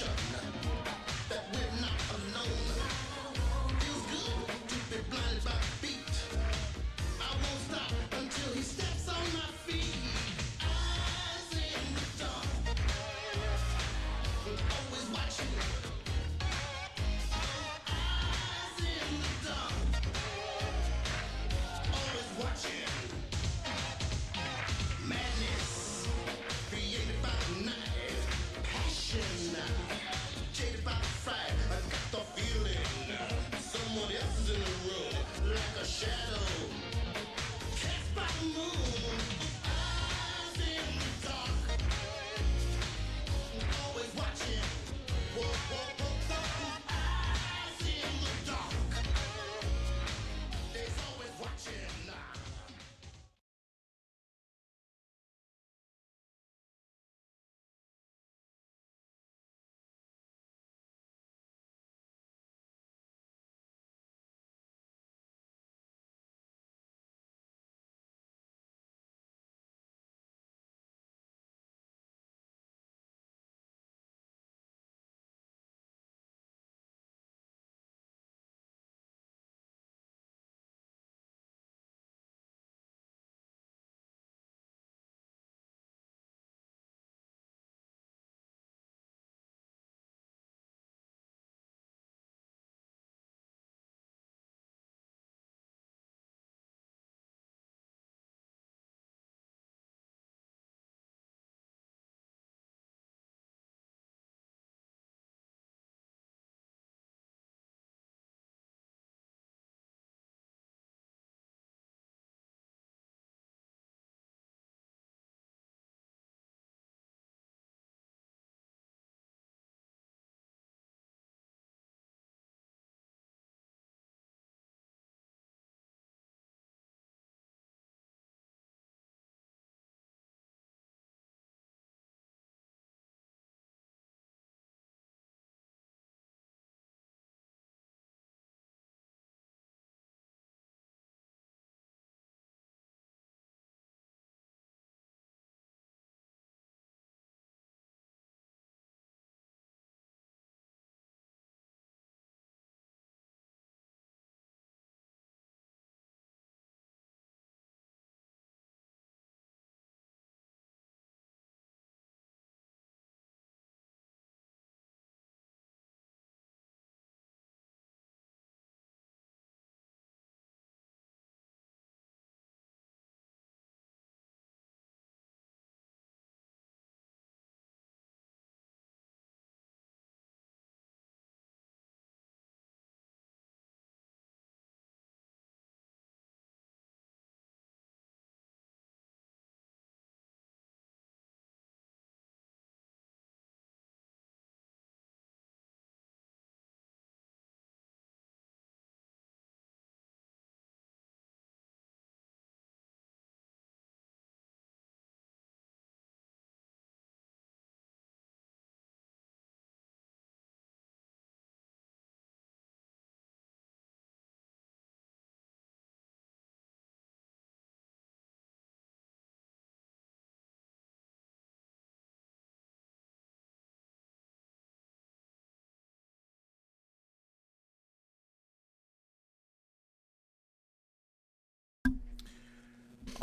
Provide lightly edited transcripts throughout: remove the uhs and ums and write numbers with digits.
that we're not alone. Feels good to be blinded by the beat. I won't stop until he steps on my feet. Eyes in the dark, always watching. Eyes in the dark, always watching. Madness created by the night, passion jaded by the fright. I got the feeling someone else is in the room, like a shadow cast by the moon. Eyes in the dark, always watching. Whoa, whoa, whoa, whoa. Eyes in the dark, there's always watching.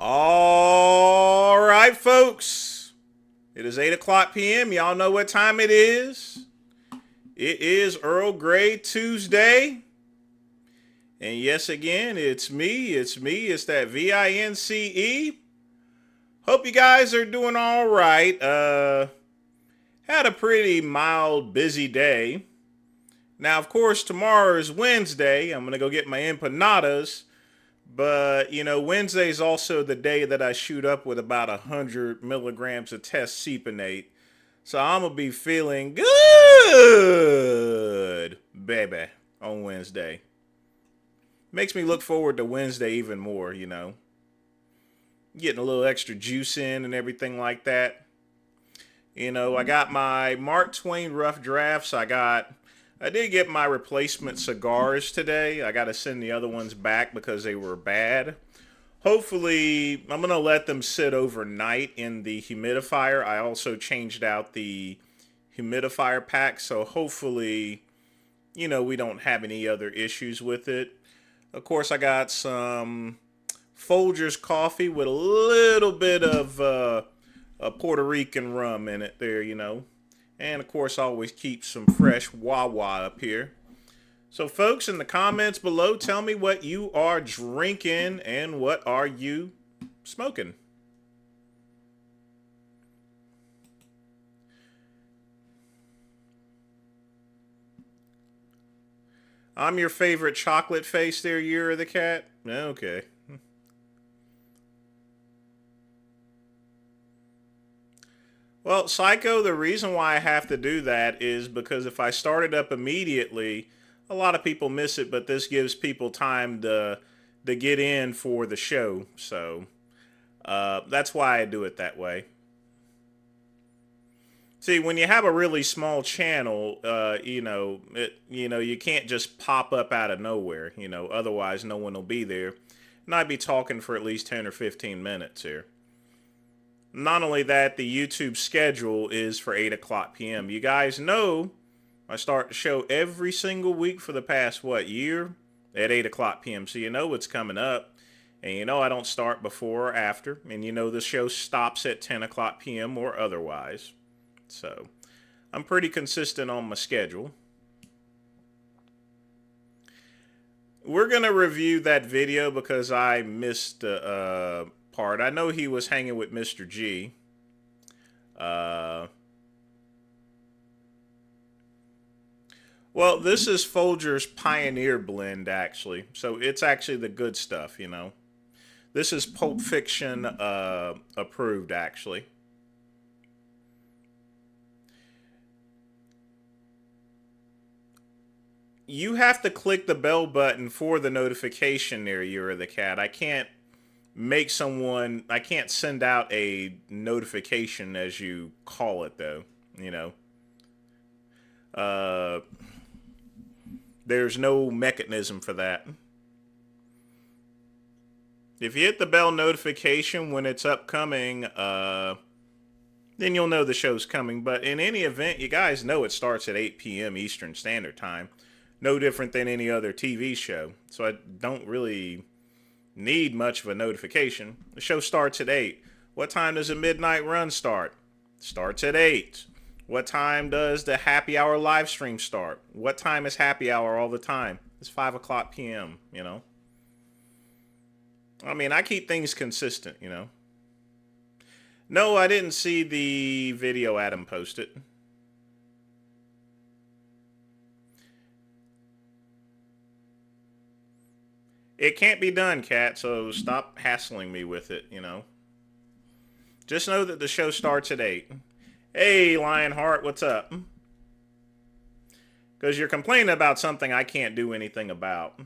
All right, folks. It is 8 o'clock p.m. Y'all know what time it is. It is Earl Grey Tuesday. And yes, again, it's me. It's that VINCE. Hope you guys are doing all right. Had a pretty mild, busy day. Now, of course, tomorrow is Wednesday. I'm going to go get my empanadas. But, Wednesday is also the day that I shoot up with about 100 milligrams of test seponate. So I'm going to be feeling good, baby, on Wednesday. Makes me look forward to Wednesday even more, Getting a little extra juice in and everything like that. I got my Mark Twain rough drafts. I did get my replacement cigars today. I got to send the other ones back because they were bad. Hopefully, I'm going to let them sit overnight in the humidifier. I also changed out the humidifier pack, so hopefully, we don't have any other issues with it. Of course, I got some Folgers coffee with a little bit of a Puerto Rican rum in it there, And of course, I always keep some fresh Wawa up here. So folks, in the comments below, tell me what you are drinking and what are you smoking. I'm your favorite chocolate face there, Year of the Cat? Okay. Well, Psycho, the reason why I have to do that is because if I start it up immediately, a lot of people miss it, but this gives people time to get in for the show. So that's why I do it that way. See, when you have a really small channel, you can't just pop up out of nowhere. Otherwise no one will be there, and I'd be talking for at least 10 or 15 minutes here. Not only that, the YouTube schedule is for 8 o'clock p.m. You guys know I start the show every single week for the past, year? At 8 o'clock p.m. So you know what's coming up. And I don't start before or after. And the show stops at 10 o'clock p.m. or otherwise. So I'm pretty consistent on my schedule. We're going to review that video because I missed part. I know he was hanging with Mr. G. Well, this is Folgers Pioneer Blend, actually. So it's actually the good stuff, This is Pulp Fiction approved, actually. You have to click the bell button for the notification there, Year of the Cat. I can't send out a notification, as you call it, though, There's no mechanism for that. If you hit the bell notification when it's upcoming, then you'll know the show's coming. But in any event, you guys know it starts at 8 p.m. Eastern Standard Time. No different than any other TV show. So I don't really need much of a notification. The show starts at 8. What time does a midnight run start? Starts at 8. What time does the happy hour live stream start? What time is happy hour all the time? It's 5 o'clock p.m., I keep things consistent, No, I didn't see the video Adam posted. It can't be done, Cat, so stop hassling me with it, Just know that the show starts at 8. Hey, Lionheart, what's up? Because you're complaining about something I can't do anything about.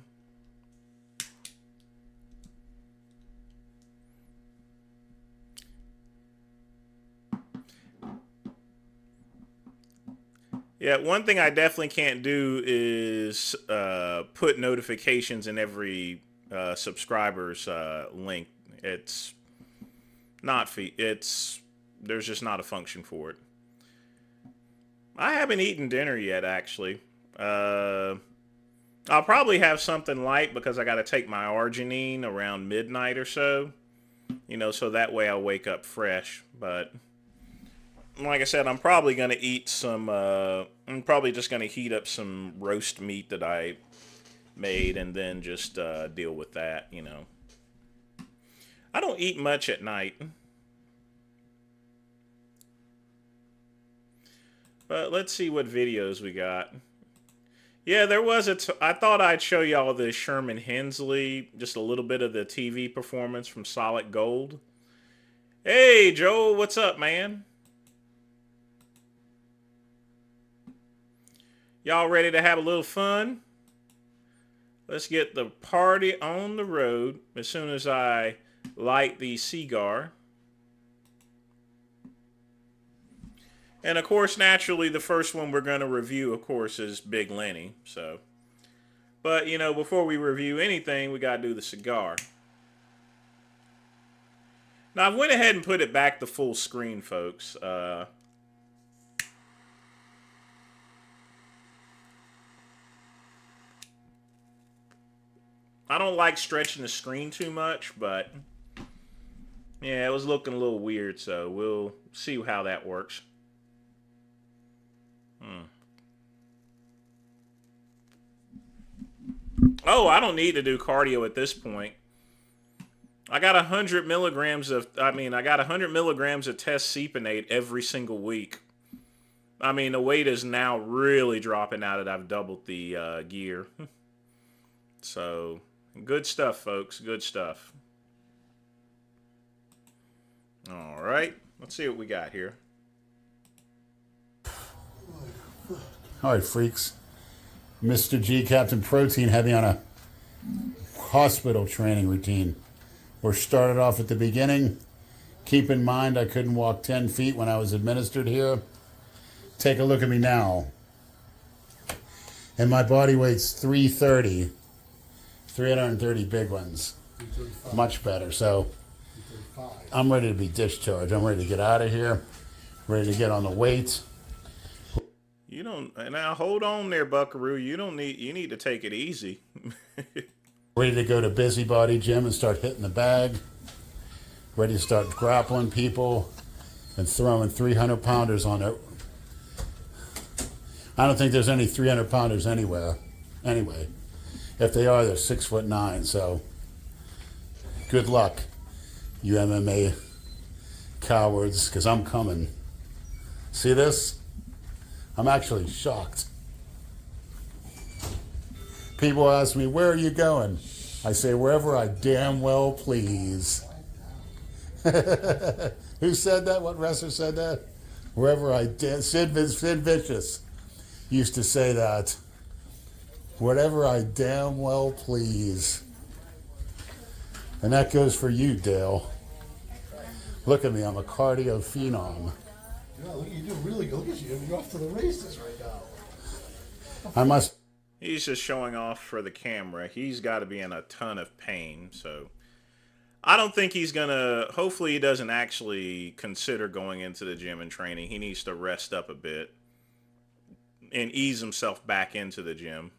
Yeah, one thing I definitely can't do is put notifications in every subscriber's link. It's not there's just not a function for it. I haven't eaten dinner yet, actually. I'll probably have something light because I got to take my arginine around midnight or so. So that way I'll wake up fresh. But like I said, I'm probably going to eat some, I'm probably just going to heat up some roast meat that I made and then just deal with that, I don't eat much at night. But let's see what videos we got. Yeah, there was I thought I'd show y'all the Sherman Hensley, just a little bit of the TV performance from Solid Gold. Hey, Joel, what's up, man? Y'all ready to have a little fun? Let's get the party on the road as soon as I light the cigar. And of course, naturally, the first one we're going to review, of course, is Big Lenny. So, but before we review anything, we got to do the cigar. Now, I went ahead and put it back to full screen, folks. I don't like stretching the screen too much, but yeah, it was looking a little weird, so we'll see how that works. Oh, I don't need to do cardio at this point. I got 100 milligrams of, I got 100 milligrams of test saponate every single week. I mean, the weight is now really dropping now that I've doubled the gear. So, good stuff, folks. Good stuff. All right. Let's see what we got here. All right, freaks. Mr. G, Captain Protein, had me on a hospital training routine. We're started off at the beginning. Keep in mind, I couldn't walk 10 feet when I was administered here. Take a look at me now. And my body weight's 330. 330 big ones. Much better. So I'm ready to be discharged. I'm ready to get out of here. Ready to get on the weights. You don't, now hold on there, Buckaroo. You need to take it easy. Ready to go to Busybody Gym and start hitting the bag. Ready to start grappling people and throwing 300-pounders on it. I don't think there's any 300-pounders anywhere. Anyway, if they are, they're 6'9". So good luck, you MMA cowards, because I'm coming. See this? I'm actually shocked. People ask me, where are you going? I say, wherever I damn well please. Who said that? What wrestler said that? Wherever I damn... Sid Vicious used to say that. Whatever I damn well please. And that goes for you, Dale. Look at me, I'm a cardio phenom. Yeah, look, you do really good. Look at you. You're off to the races right now. I must... He's just showing off for the camera. He's got to be in a ton of pain, so... I don't think he's gonna... Hopefully he doesn't actually consider going into the gym and training. He needs to rest up a bit and ease himself back into the gym.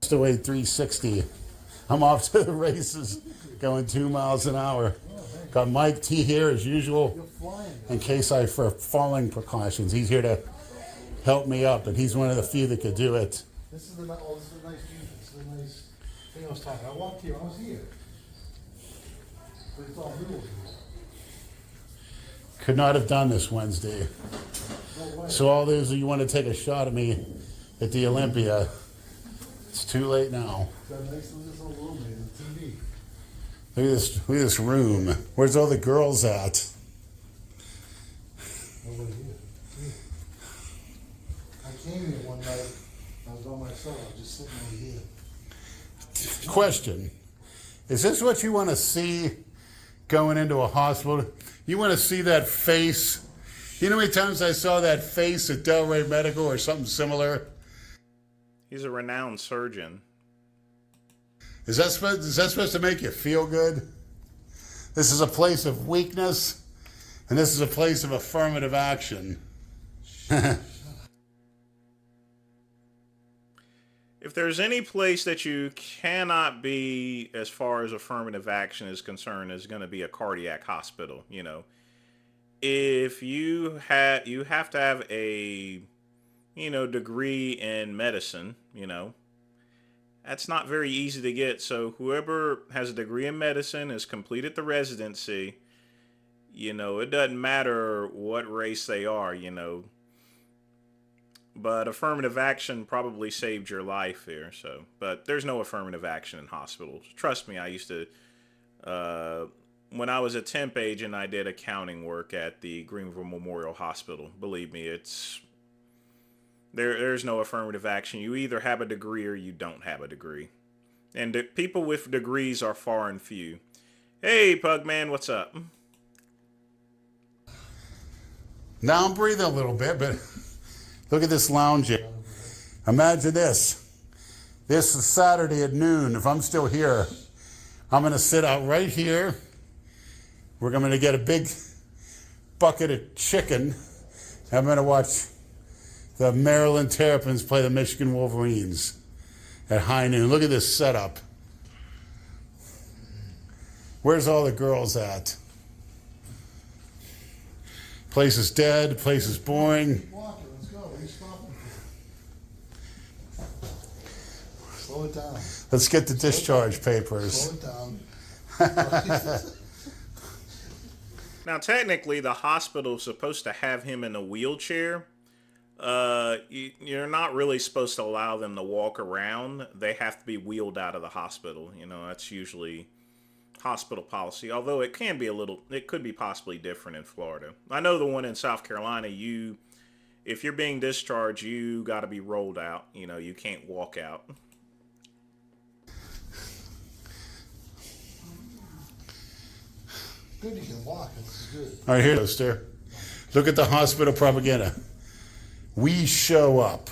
To weigh 360. I'm off to the races, going 2 miles an hour. Got Mike T here as usual, in case for falling precautions. He's here to help me up, and he's one of the few that could do it. This is a nice view. This is a nice thing I was talking. I walked here. I was here. But it's all new over here. Could not have done this Wednesday. No way. So all those of you want to take a shot at me at the Olympia, it's too late now. Got a nice little room here, the TV. Look at this room. Where's all the girls at? Nobody here. I came here one night. I was by myself. I was just sitting over here. Question. Is this what you want to see going into a hospital? You want to see that face? You know how many times I saw that face at Delray Medical or something similar? He's a renowned surgeon. Is that supposed to make you feel good? This is a place of weakness, and this is a place of affirmative action. If there's any place that you cannot be as far as affirmative action is concerned, is going to be a cardiac hospital. You know, if you have to have a degree in medicine. That's not very easy to get. So whoever has a degree in medicine has completed the residency. It doesn't matter what race they are. But affirmative action probably saved your life here. So, but there's no affirmative action in hospitals. Trust me, I used to, when I was a temp agent, I did accounting work at the Greenville Memorial Hospital. Believe me, there's no affirmative action. You either have a degree or you don't have a degree. And people with degrees are far and few. Hey, Pugman, what's up? Now I'm breathing a little bit, but look at this lounge here. Imagine this. This is Saturday at noon. If I'm still here, I'm going to sit out right here. We're going to get a big bucket of chicken. I'm going to watch the Maryland Terrapins play the Michigan Wolverines at high noon. Look at this setup. Where's all the girls at? Place is dead. Place is boring. Walk it, let's go. What are you stopping for? Slow it down. Let's get the discharge papers. Slow it down. Now, technically, the hospital is supposed to have him in a wheelchair. You're not really supposed to allow them to walk around. They have to be wheeled out of the hospital. You know, that's usually hospital policy. Although it can be it could be possibly different in Florida. I know the one in South Carolina, if you're being discharged, you got to be rolled out. You know, you can't walk out. Good, you can walk. This is good. All right, here, Mister. Look at the hospital propaganda. We show up.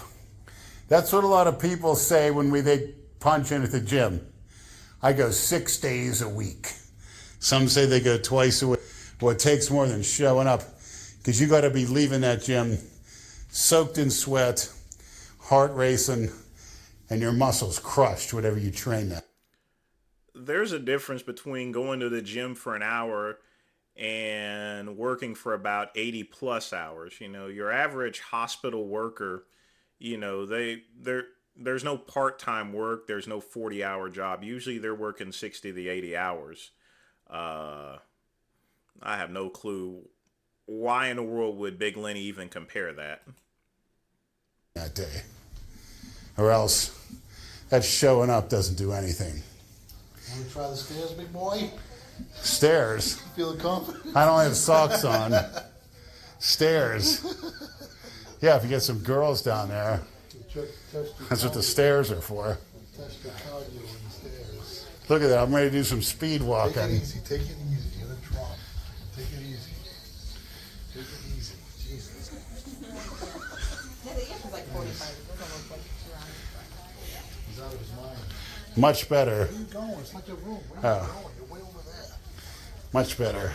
That's what a lot of people say when they punch in at the gym. I go 6 days a week. Some say they go twice a week. Well, it takes more than showing up, because you got to be leaving that gym soaked in sweat, heart racing, and your muscles crushed, whatever you train them. There's a difference between going to the gym for an hour and working for about 80 plus hours. You know, your average hospital worker, you know, there's no part-time work. There's no 40-hour job. Usually they're working 60 to 80 hours. I have no clue why in the world would Big Lenny even compare that. That day. Or else that showing up doesn't do anything. Want to try the stairs, big boy? Stairs? Feeling confident? I don't have socks on. Stairs. Yeah, if you get some girls down there, that's what the stairs are for. Test your cardio on the stairs. Look at that, I'm ready to do some speed Take walking. it easy, take it easy. You're going to drop. Take it easy. Take it easy. Jesus. Yeah, the app is like 45. It doesn't look like 2 hours. He's out of his mind. Much better. Where are you going? It's not your room. Where are you Oh. going? You're way over there. Much better.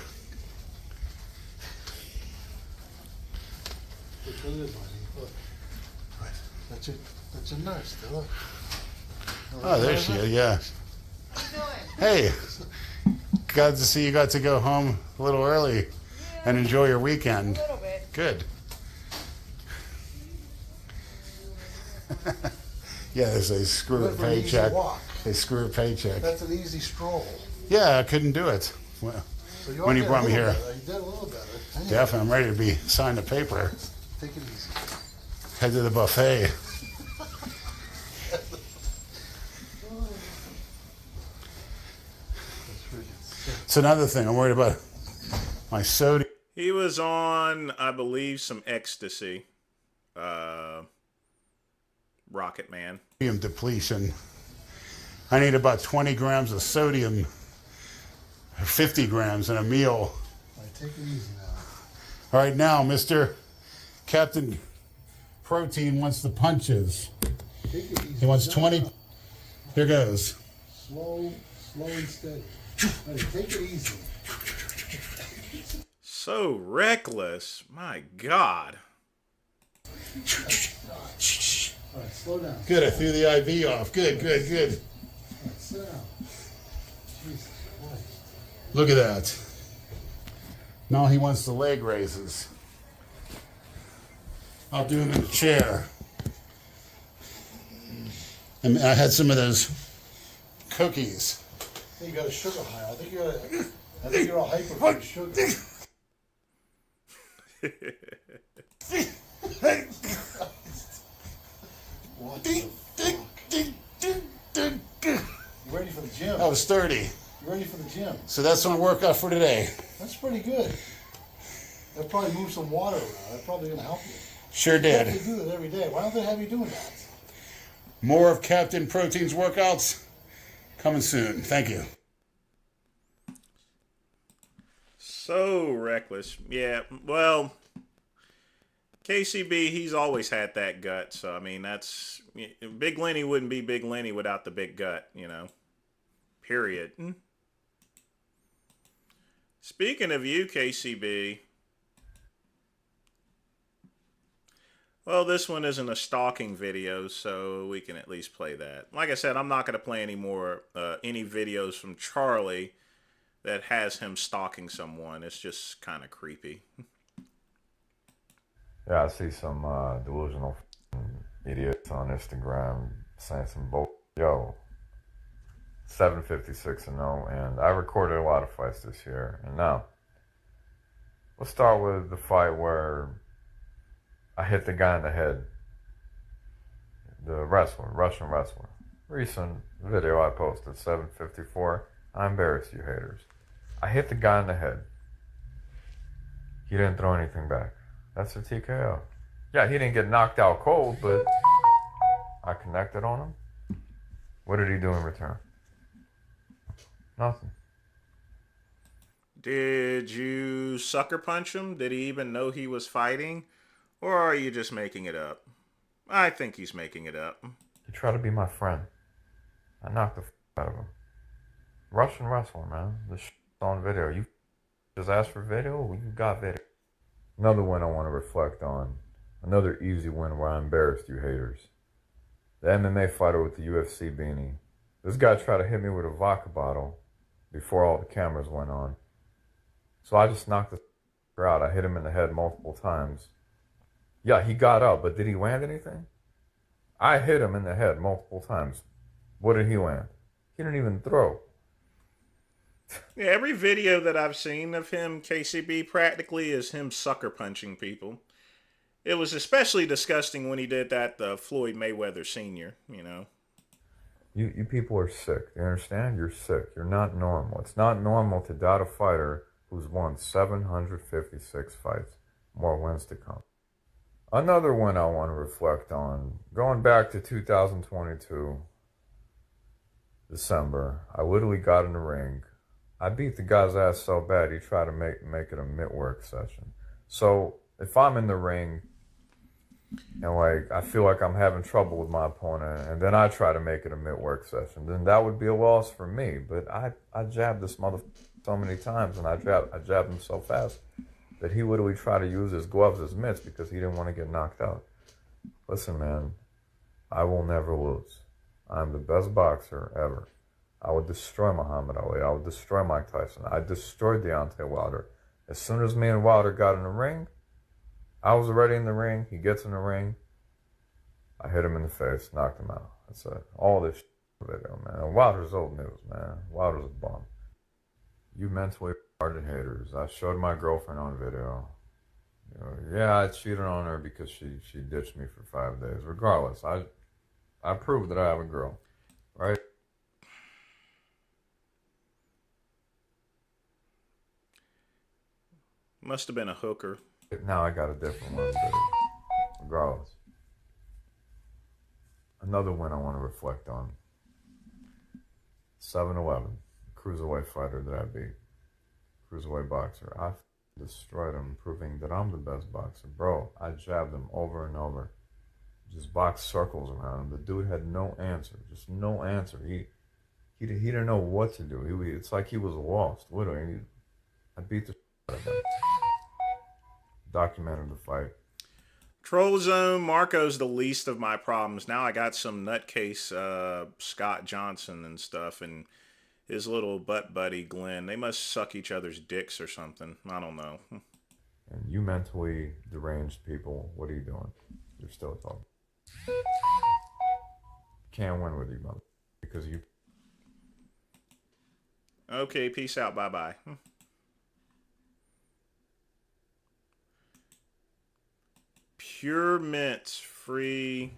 Look what it is, buddy. Look. Right. That's your nurse, Stella. Oh, there she is, yeah. Hey, glad to see you got to go home a little early and enjoy your weekend. A little bit. Good. Yeah, they screw a Good for an easy paycheck. walk. They screw a paycheck. That's an easy stroll. Yeah, I couldn't do it well, So when you did a brought me little here. better. You did a little better. Anyway, Definitely, I'm ready to be signed a paper. take it easy. Head to the buffet. That's freaking It's another thing I'm worried about. My sodium He was on, I believe, some ecstasy. Rocket Man. depletion. I need about 20 grams of sodium, or 50 grams in a meal. All right, take it easy now. All right, now, Mr. Captain Protein wants the punches. Take it easy. He wants 20. Here goes. Slow and steady. All right, take it easy. So reckless. My God. All right, slow down. Good, I threw the IV off. Good. All right, sit down. Jesus Christ. Look at that. Now he wants the leg raises. I'll do him in the chair. And I had some of those cookies. I think you got a sugar high. I think you're all hyper for the sugar. What the fuck? You ready for the gym? That was 30. You ready for the gym? So that's my workout for today. That's pretty good. That probably moved some water around. That's probably going to help you. Sure They did. do that every day. Why don't they have you doing that? More of Captain Protein's workouts coming soon. Thank you. So reckless. Yeah, well, KCB, he's always had that gut. So, I mean, that's... Big Lenny wouldn't be Big Lenny without the big gut, you know. Period. Speaking of you, KCB... Well, this one isn't a stalking video, so we can at least play that. Like I said, I'm not going to play any more, any videos from Charlie, that has him stalking someone. It's just kind of creepy. Yeah, I see some delusional idiots on Instagram saying some bull. Yo, 756-0, and I recorded a lot of fights this year. And now, let's start with the fight where I hit the guy in the head. The Russian wrestler. Recent video I posted, 754. I embarrass you haters. I hit the guy in the head. He didn't throw anything back. That's a TKO. Yeah, he didn't get knocked out cold, but I connected on him. What did he do in return? Nothing. Did you sucker punch him? Did he even know he was fighting? Or are you just making it up? I think he's making it up. He tried to be my friend. I knocked the out of him. Russian wrestler, man. This on video. You just asked for video? Well, you got video. Another one I want to reflect on. Another easy win where I embarrassed you haters. The MMA fighter with the UFC beanie. This guy tried to hit me with a vodka bottle before all the cameras went on. So I just knocked the out. I hit him in the head multiple times. Yeah, he got up, but did he land anything? I hit him in the head multiple times. What did he land? He didn't even throw. Yeah, every video that I've seen of him, KCB, practically is him sucker punching people. It was especially disgusting when he did that to Floyd Mayweather Sr., you know. You people are sick. You understand? You're sick. You're not normal. It's not normal to doubt a fighter who's won 756 fights. More wins to come. Another one I want to reflect on. Going back to 2022, December, I literally got in the ring. I beat the guy's ass so bad he tried to make it a mid-work session. So if I'm in the ring and like I feel like I'm having trouble with my opponent and then I try to make it a mid-work session, then that would be a loss for me. But I jabbed this motherfucker so many times and I jabbed him so fast that he literally tried to use his gloves as mitts because he didn't want to get knocked out. Listen, man, I will never lose. I'm the best boxer ever. I would destroy Muhammad Ali. I would destroy Mike Tyson. I destroyed Deontay Wilder. As soon as me and Wilder got in the ring, I was already in the ring. He gets in the ring. I hit him in the face, knocked him out. That's it. All this video, man. Wilder's old news, man. Wilder's a bum. You mentally retarded haters. I showed my girlfriend on video. You know, yeah, I cheated on her because she ditched me for 5 days. Regardless, I proved that I have a girl, right? Must have been a hooker. Now I got a different one, but regardless. Another one I want to reflect on. 7-11, cruiserweight fighter that I beat. Cruiserweight boxer. I destroyed him, proving that I'm the best boxer. Bro, I jabbed him over and over. Just boxed circles around him. The dude had no answer. Just no answer. He didn't know what to do. It's like he was lost. Literally. I beat the out of him. Documented the fight. Troll Zone, Marco's the least of my problems. Now I got some nutcase Scott Johnson and stuff, and his little butt buddy Glenn. They must suck each other's dicks or something. I don't know. And you mentally deranged people, what are you doing? You're still talking. Can't win with you, mother. Because you... Okay, peace out. Bye-bye. Pure mints, free.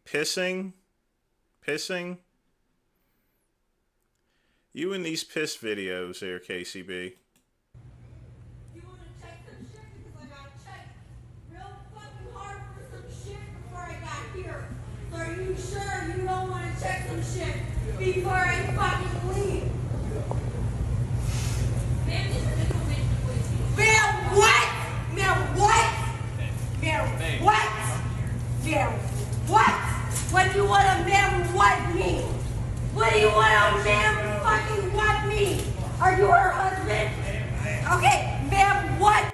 Pissing? You and these piss videos there, KCB. You want to check some shit because I got checked real fucking hard for some shit before I got here. So are you sure you don't want to check some shit before I fucking leave? Ma'am, this is information police. Ma'am, what? Ma'am, what? Ma'am, what? Ma'am, what? What do you want a ma'am what mean? What do you want a ma'am fucking what mean? Are you her husband? Okay, ma'am, what?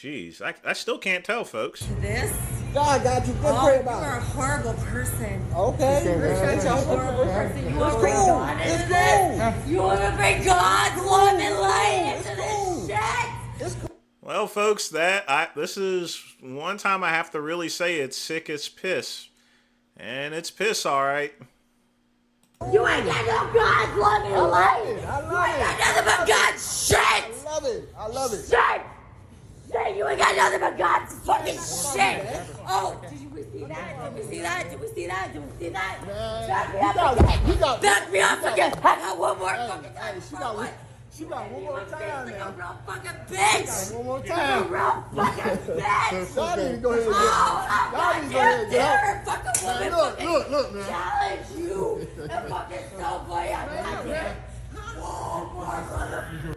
Jeez, I still can't tell, folks. This? God got you. Good Oh, pray you about are a it. horrible person. Okay. You're such a horrible person. You want to bring cool. God into It's this? cool. You want to bring God's love and light It's into cool. this shit? It's cool. Well, folks, this is one time I have to really say it's sick as piss. And it's piss, all right. You ain't got no God's love and light. I love You ain't got it. nothing but God's shit. I love it. I love it. Shit. Shit, you ain't got nothing but God's fucking shit. Oh, did we see that? Did we see that? Did we see that? Did we see that? Back me up again. Back me up again. I got one more fucking time. She got one more time Like a now. real fucking bitch. One more A time. real fucking bitch. Y'all need to go ahead and Oh, I'm Y'all not need to go ahead and get dare fucking woman Man, look, fucking look, man. challenge you. And fucking somebody. I'm not here. Oh, my mother.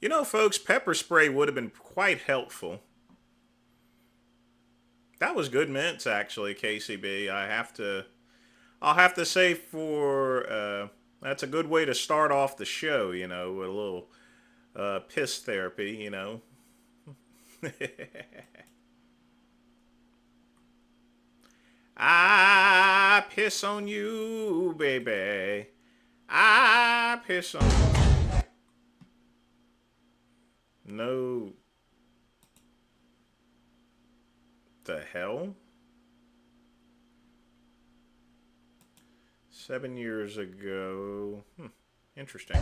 You know, folks, pepper spray would have been quite helpful. That was good mints, actually, KCB. I'll have to say that's a good way to start off the show, you know, with a little piss therapy, you know. I piss on you, baby. I piss on you. No. The hell? 7 years ago. Interesting.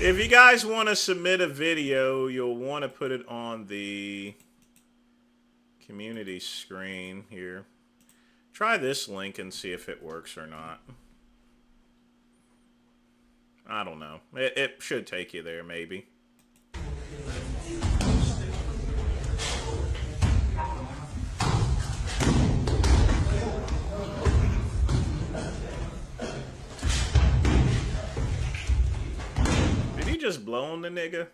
If you guys want to submit a video, you'll want to put it on the community screen here. Try this link and see if it works or not. I don't know. It should take you there, maybe. Did he just blow on the nigga?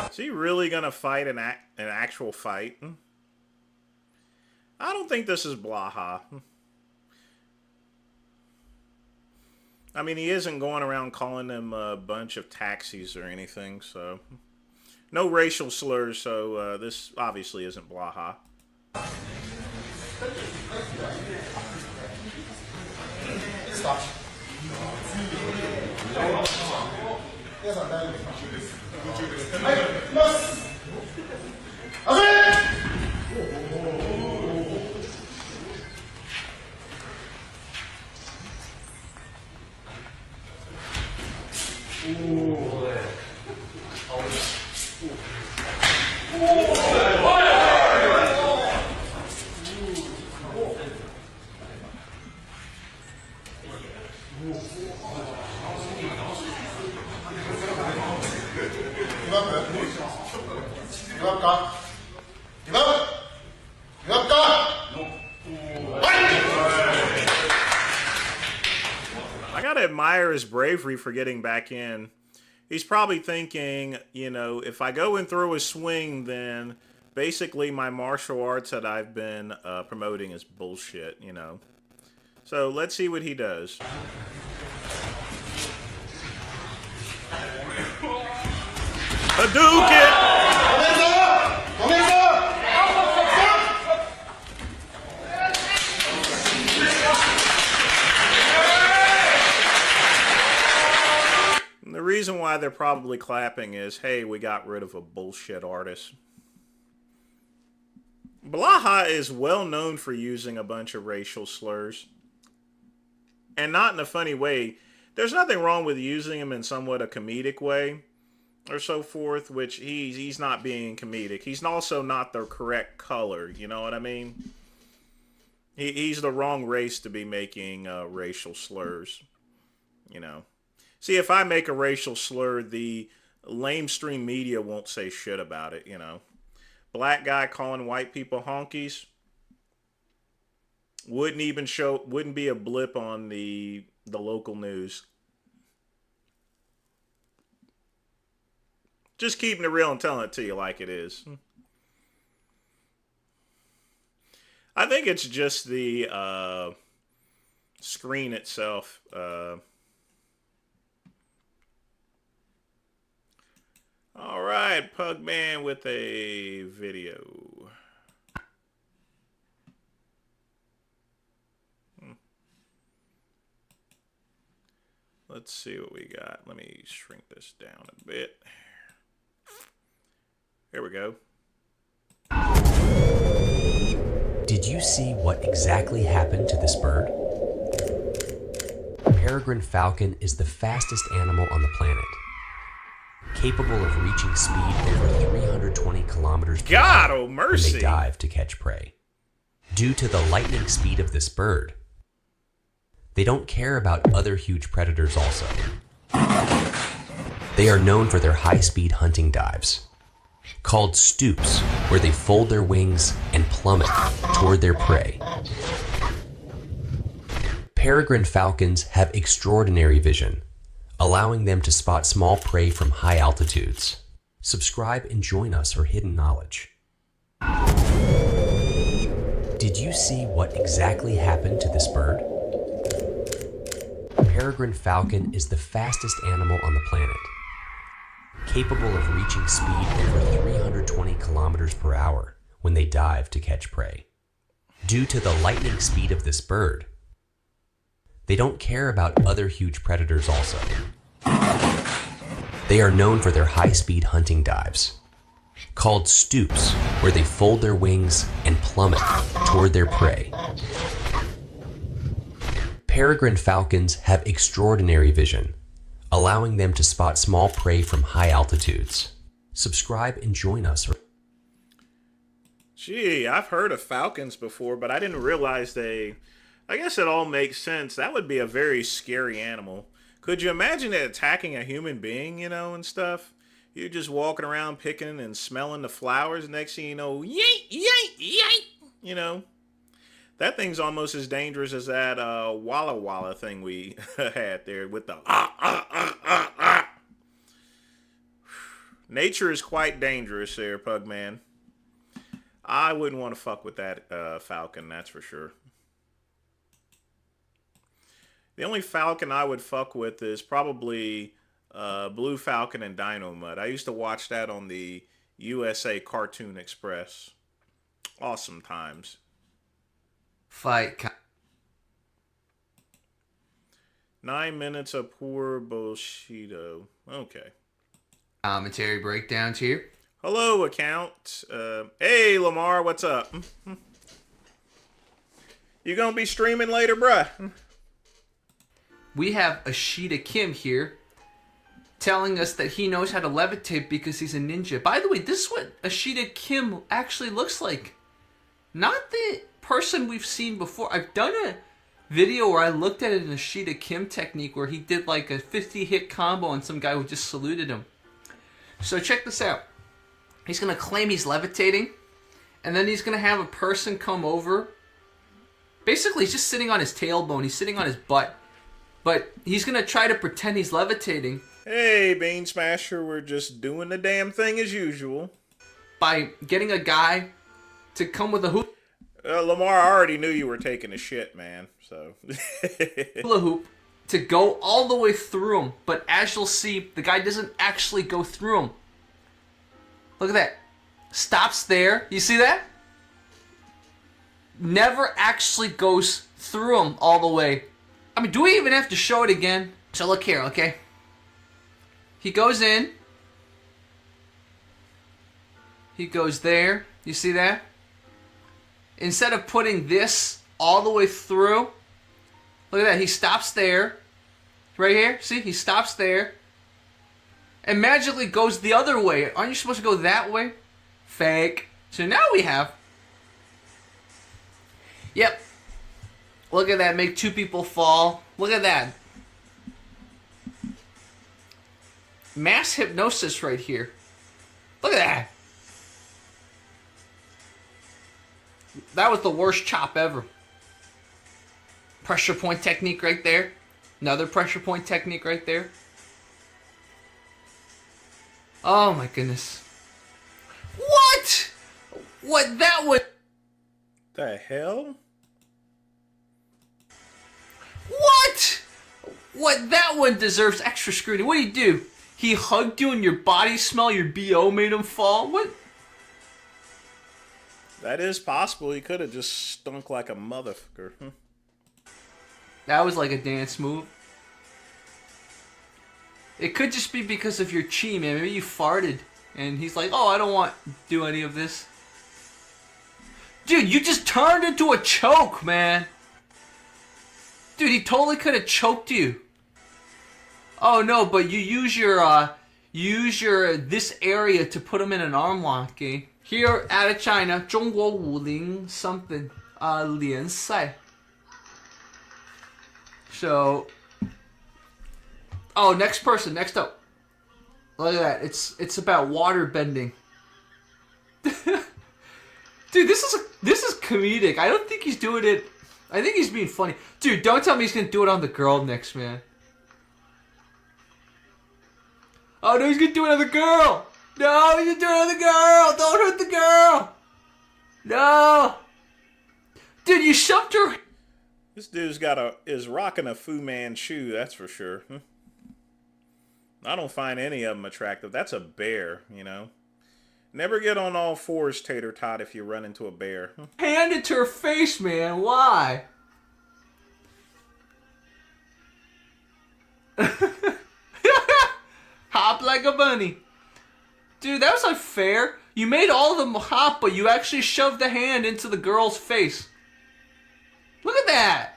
Is he really gonna fight an actual fight? I don't think this is Blaha. I mean, he isn't going around calling them a bunch of taxis or anything, so... No racial slurs, so this obviously isn't Blaha. Stop. Yes, I'm done. I gotta admire his bravery for getting back in. He's probably thinking, you know, if I go and throw a swing, then basically my martial arts that I've been promoting is bullshit, you know. So let's see what he does. Hadouken! The reason why they're probably clapping is, hey, we got rid of a bullshit artist. Blaha is well known for using a bunch of racial slurs. and not in a funny way. There's nothing wrong with using him in somewhat a comedic way or so forth, which he's not being comedic. He's also not the correct color, you know what I mean? He's the wrong race to be making racial slurs, you know. See, if I make a racial slur, the lamestream media won't say shit about it, you know. Black guy calling white people honkies wouldn't be a blip on the local news. Just keeping it real and telling it to you like it is. I think it's just the screen itself. All right, Pugman with a video. Let's see what we got. Let me shrink this down a bit. Here we go. Did you see what exactly happened to this bird? Peregrine falcon is the fastest animal on the planet, capable of reaching speed over 320 kilometers per God, hour oh mercy! when they dive to catch prey. Due to the lightning speed of this bird, they don't care about other huge predators also. They are known for their high-speed hunting dives, called stoops, where they fold their wings and plummet toward their prey. Peregrine falcons have extraordinary vision, allowing them to spot small prey from high altitudes. Subscribe and join us for hidden knowledge. Did you see what exactly happened to this bird? Peregrine falcon is the fastest animal on the planet, capable of reaching speed over 320 kilometers per hour when they dive to catch prey. Due to the lightning speed of this bird, they don't care about other huge predators also. They are known for their high-speed hunting dives, called stoops, where they fold their wings and plummet toward their prey. Peregrine falcons have extraordinary vision, allowing them to spot small prey from high altitudes. Subscribe and join us. Gee, I've heard of falcons before, but I didn't realize I guess it all makes sense. That would be a very scary animal. Could you imagine it attacking a human being, you know, and stuff? You're just walking around picking and smelling the flowers. Next thing you know, yank, yank, yank, you know. That thing's almost as dangerous as that Walla Walla thing we had there with the Nature is quite dangerous there, Pugman. I wouldn't want to fuck with that falcon, that's for sure. The only falcon I would fuck with is probably Blue Falcon and Dino Mud. I used to watch that on the USA Cartoon Express. Awesome times. Fight. 9 minutes of poor bullshito. Okay. Commentary breakdowns here. Hello, account. Hey, Lamar, what's up? You gonna be streaming later, bruh? We have Ashita Kim here telling us that he knows how to levitate because he's a ninja. By the way, this is what Ashita Kim actually looks like. Not the person we've seen before. I've done a video where I looked at an Ashita Kim technique where he did like a 50-hit combo on some guy who just saluted him. So check this out. He's going to claim he's levitating, and then he's going to have a person come over. Basically, he's just sitting on his tailbone. He's sitting on his butt. But he's going to try to pretend he's levitating. Hey, Bean Smasher, we're just doing the damn thing as usual. By getting a guy to come with a hoop. Lamar, I already knew you were taking a shit, man. So hula hoop to go all the way through him. But as you'll see, the guy doesn't actually go through him. Look at that. Stops there. You see that? Never actually goes through him all the way. I mean, do we even have to show it again? So look here, okay? He goes in. He goes there. You see that? Instead of putting this all the way through, look Look at that. He stops there. Right here. See? He stops there. And magically goes the other way. Aren't you supposed to go that way? Fake. So now we have... Yep. Look at that. Make two people fall. Look at that. Mass hypnosis right here. Look at that. That was the worst chop ever. Pressure point technique right there. Another pressure point technique right there. Oh my goodness. What? What that would... The hell? What? What that one deserves extra scrutiny. What did he do? He hugged you and your body smell, your BO made him fall? What? That is possible. He could have just stunk like a motherfucker. That was like a dance move. It could just be because of your chi, man. Maybe you farted. And he's like, oh, I don't want to do any of this. Dude, you just turned into a choke, man. Dude, he totally could have choked you. Oh, no, but you use your this area to put him in an arm lock, eh? Here out of China, 中国50 something, 联赛. So, oh, next person, next up. Look at that. It's about water bending. Dude, this is comedic. I don't think he's doing it. I think he's being funny. Dude, don't tell me he's gonna do it on the girl next, man. Oh no, he's gonna do it on the girl. No, he's gonna do it on the girl. Don't hurt the girl. No. Dude, you shoved her. This dude's is rocking a Fu Manchu, that's for sure. I don't find any of them attractive. That's a bear, you know. Never get on all fours, Tater Tot, if you run into a bear. Hand it to her face, man. Why? Hop like a bunny. Dude, that was unfair. You made all of them hop, but you actually shoved the hand into the girl's face. Look at that.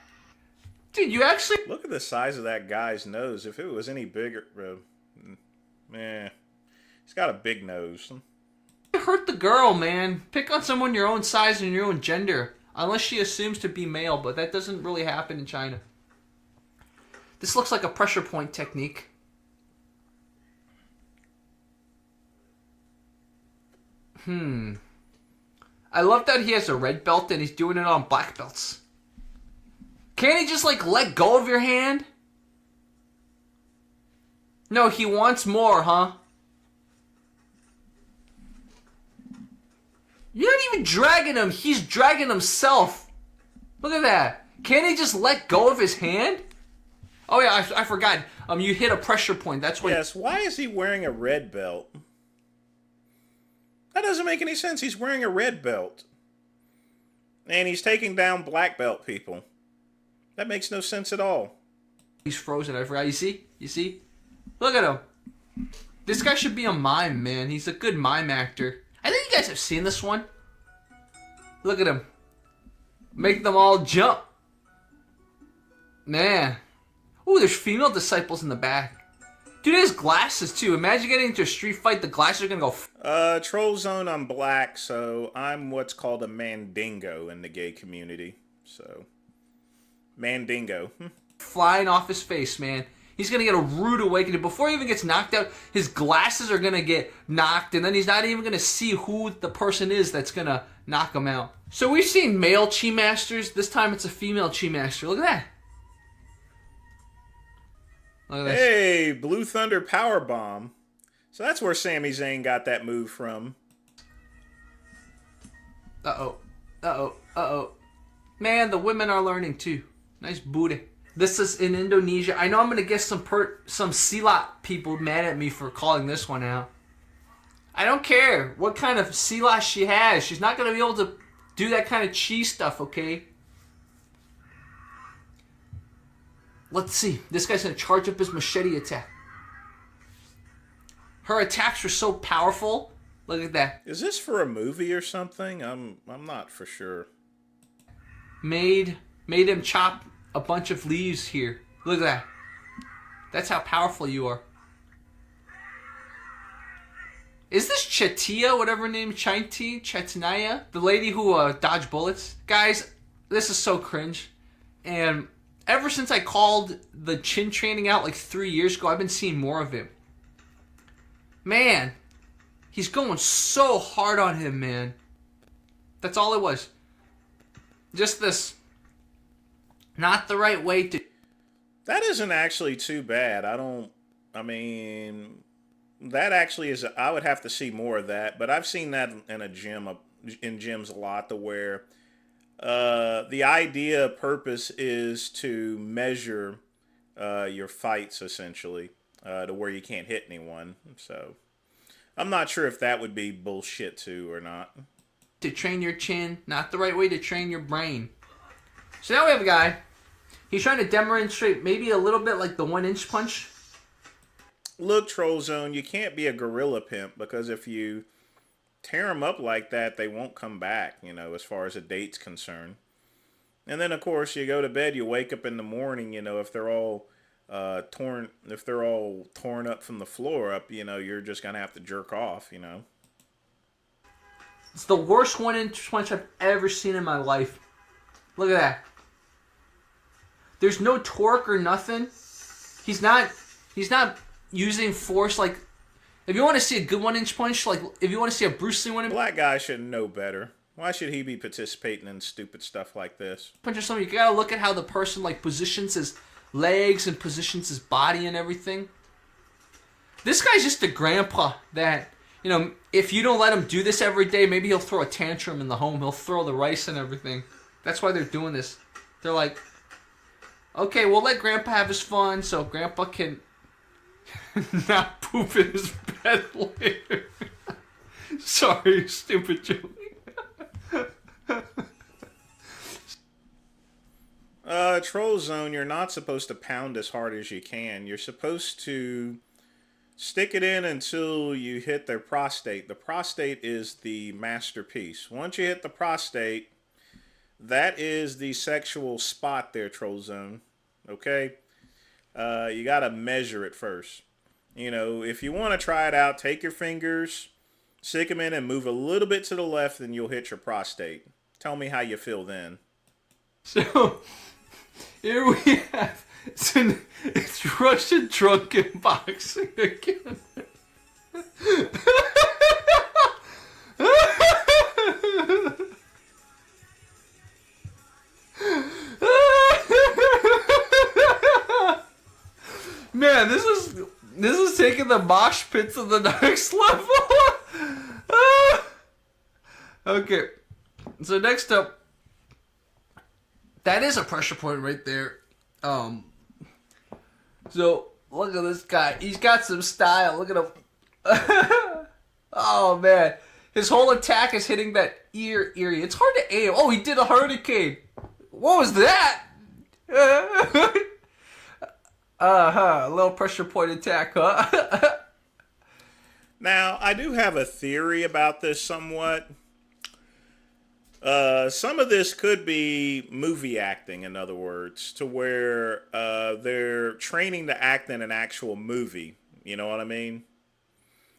Dude, you actually... Look at the size of that guy's nose. If it was any bigger... man, he's got a big nose. Hurt the girl, man. Pick on someone your own size and your own gender. Unless she assumes to be male, but that doesn't really happen in China. This looks like a pressure point technique. I love that he has a red belt and he's doing it on black belts. Can't he just, like, let go of your hand? No, he wants more, huh? You're not even dragging him. He's dragging himself. Look at that. Can't he just let go of his hand? Oh, yeah, I forgot. You hit a pressure point. That's what... Yes, why is he wearing a red belt? That doesn't make any sense. He's wearing a red belt. And he's taking down black belt people. That makes no sense at all. He's frozen. I forgot. You see? You see? Look at him. This guy should be a mime, man. He's a good mime actor. I think you guys have seen this one. Look at him. Make them all jump. Man. Ooh, there's female disciples in the back. Dude, he has glasses, too. Imagine getting into a street fight. The glasses are going to go... Troll Zone, I'm black, so I'm what's called a mandingo in the gay community. So, mandingo. Flying off his face, man. He's going to get a rude awakening. Before he even gets knocked out, his glasses are going to get knocked, and then he's not even going to see who the person is that's going to knock him out. So we've seen male Chi Masters. This time it's a female Chi Master. Look at that. Look at this. Hey, Blue Thunder Power Bomb. So that's where Sami Zayn got that move from. Uh-oh. Uh-oh. Uh-oh. Man, the women are learning, too. Nice booty. This is in Indonesia. I know I'm going to get some Silat people mad at me for calling this one out. I don't care what kind of Silat she has. She's not going to be able to do that kind of chi stuff, okay? Let's see. This guy's going to charge up his machete attack. Her attacks are so powerful. Look at that. Is this for a movie or something? I'm not for sure. Made him chop a bunch of leaves here. Look at that. That's how powerful you are. Is this Chatia, whatever her name, Chatinaya? The lady who dodged bullets? Guys, this is so cringe. And ever since I called the chin training out like 3 years ago, I've been seeing more of him. Man, he's going so hard on him, man. That's all it was. Just this. Not the right way to... That isn't actually too bad. That actually is, I would have to see more of that, but I've seen that in a gym, in gyms a lot, to where the idea purpose is to measure your fights, essentially, to where you can't hit anyone. So I'm not sure if that would be bullshit too or not. To train your chin, not the right way to train your brain. So now we have a guy. He's trying to demonstrate maybe a little bit like the 1-inch punch. Look, Troll Zone, you can't be a gorilla pimp, because if you tear them up like that, they won't come back, as far as a date's concerned. And then, of course, you go to bed, you wake up in the morning, if they're all torn up from the floor up, you're just going to have to jerk off, It's the worst 1-inch punch I've ever seen in my life. Look at that. There's no torque or nothing. He's not using force. Like, if you want to see a good 1-inch punch, like if you want to see a Bruce Lee 1-inch black guy should know better. Why should he be participating in stupid stuff like this? punch or something, you gotta look at how the person like positions his legs and positions his body and everything. This guy's just a grandpa that, if you don't let him do this every day, maybe he'll throw a tantrum in the home. He'll throw the rice and everything. That's why they're doing this. They're like, okay, we'll let Grandpa have his fun so Grandpa can not poop in his bed later. Sorry, stupid joke. Troll Zone, you're not supposed to pound as hard as you can. You're supposed to stick it in until you hit their prostate. The prostate is the masterpiece. Once you hit the prostate, that is the sexual spot there, Troll Zone. Okay? You gotta measure it first. If you want to try it out, take your fingers, stick them in and move a little bit to the left, and you'll hit your prostate. Tell me how you feel then. So, here we have, it's Russian drunken boxing again. Man, this is taking the mosh pit to the next level. Okay, so next up, that is a pressure point right there. So look at this guy. He's got some style. Look at him. Oh man, his whole attack is hitting that ear. It's hard to aim. Oh, he did a hurricane. What was that? A little pressure point attack, huh? Now, I do have a theory about this somewhat. Some of this could be movie acting, in other words, to where they're training to act in an actual movie. You know what I mean?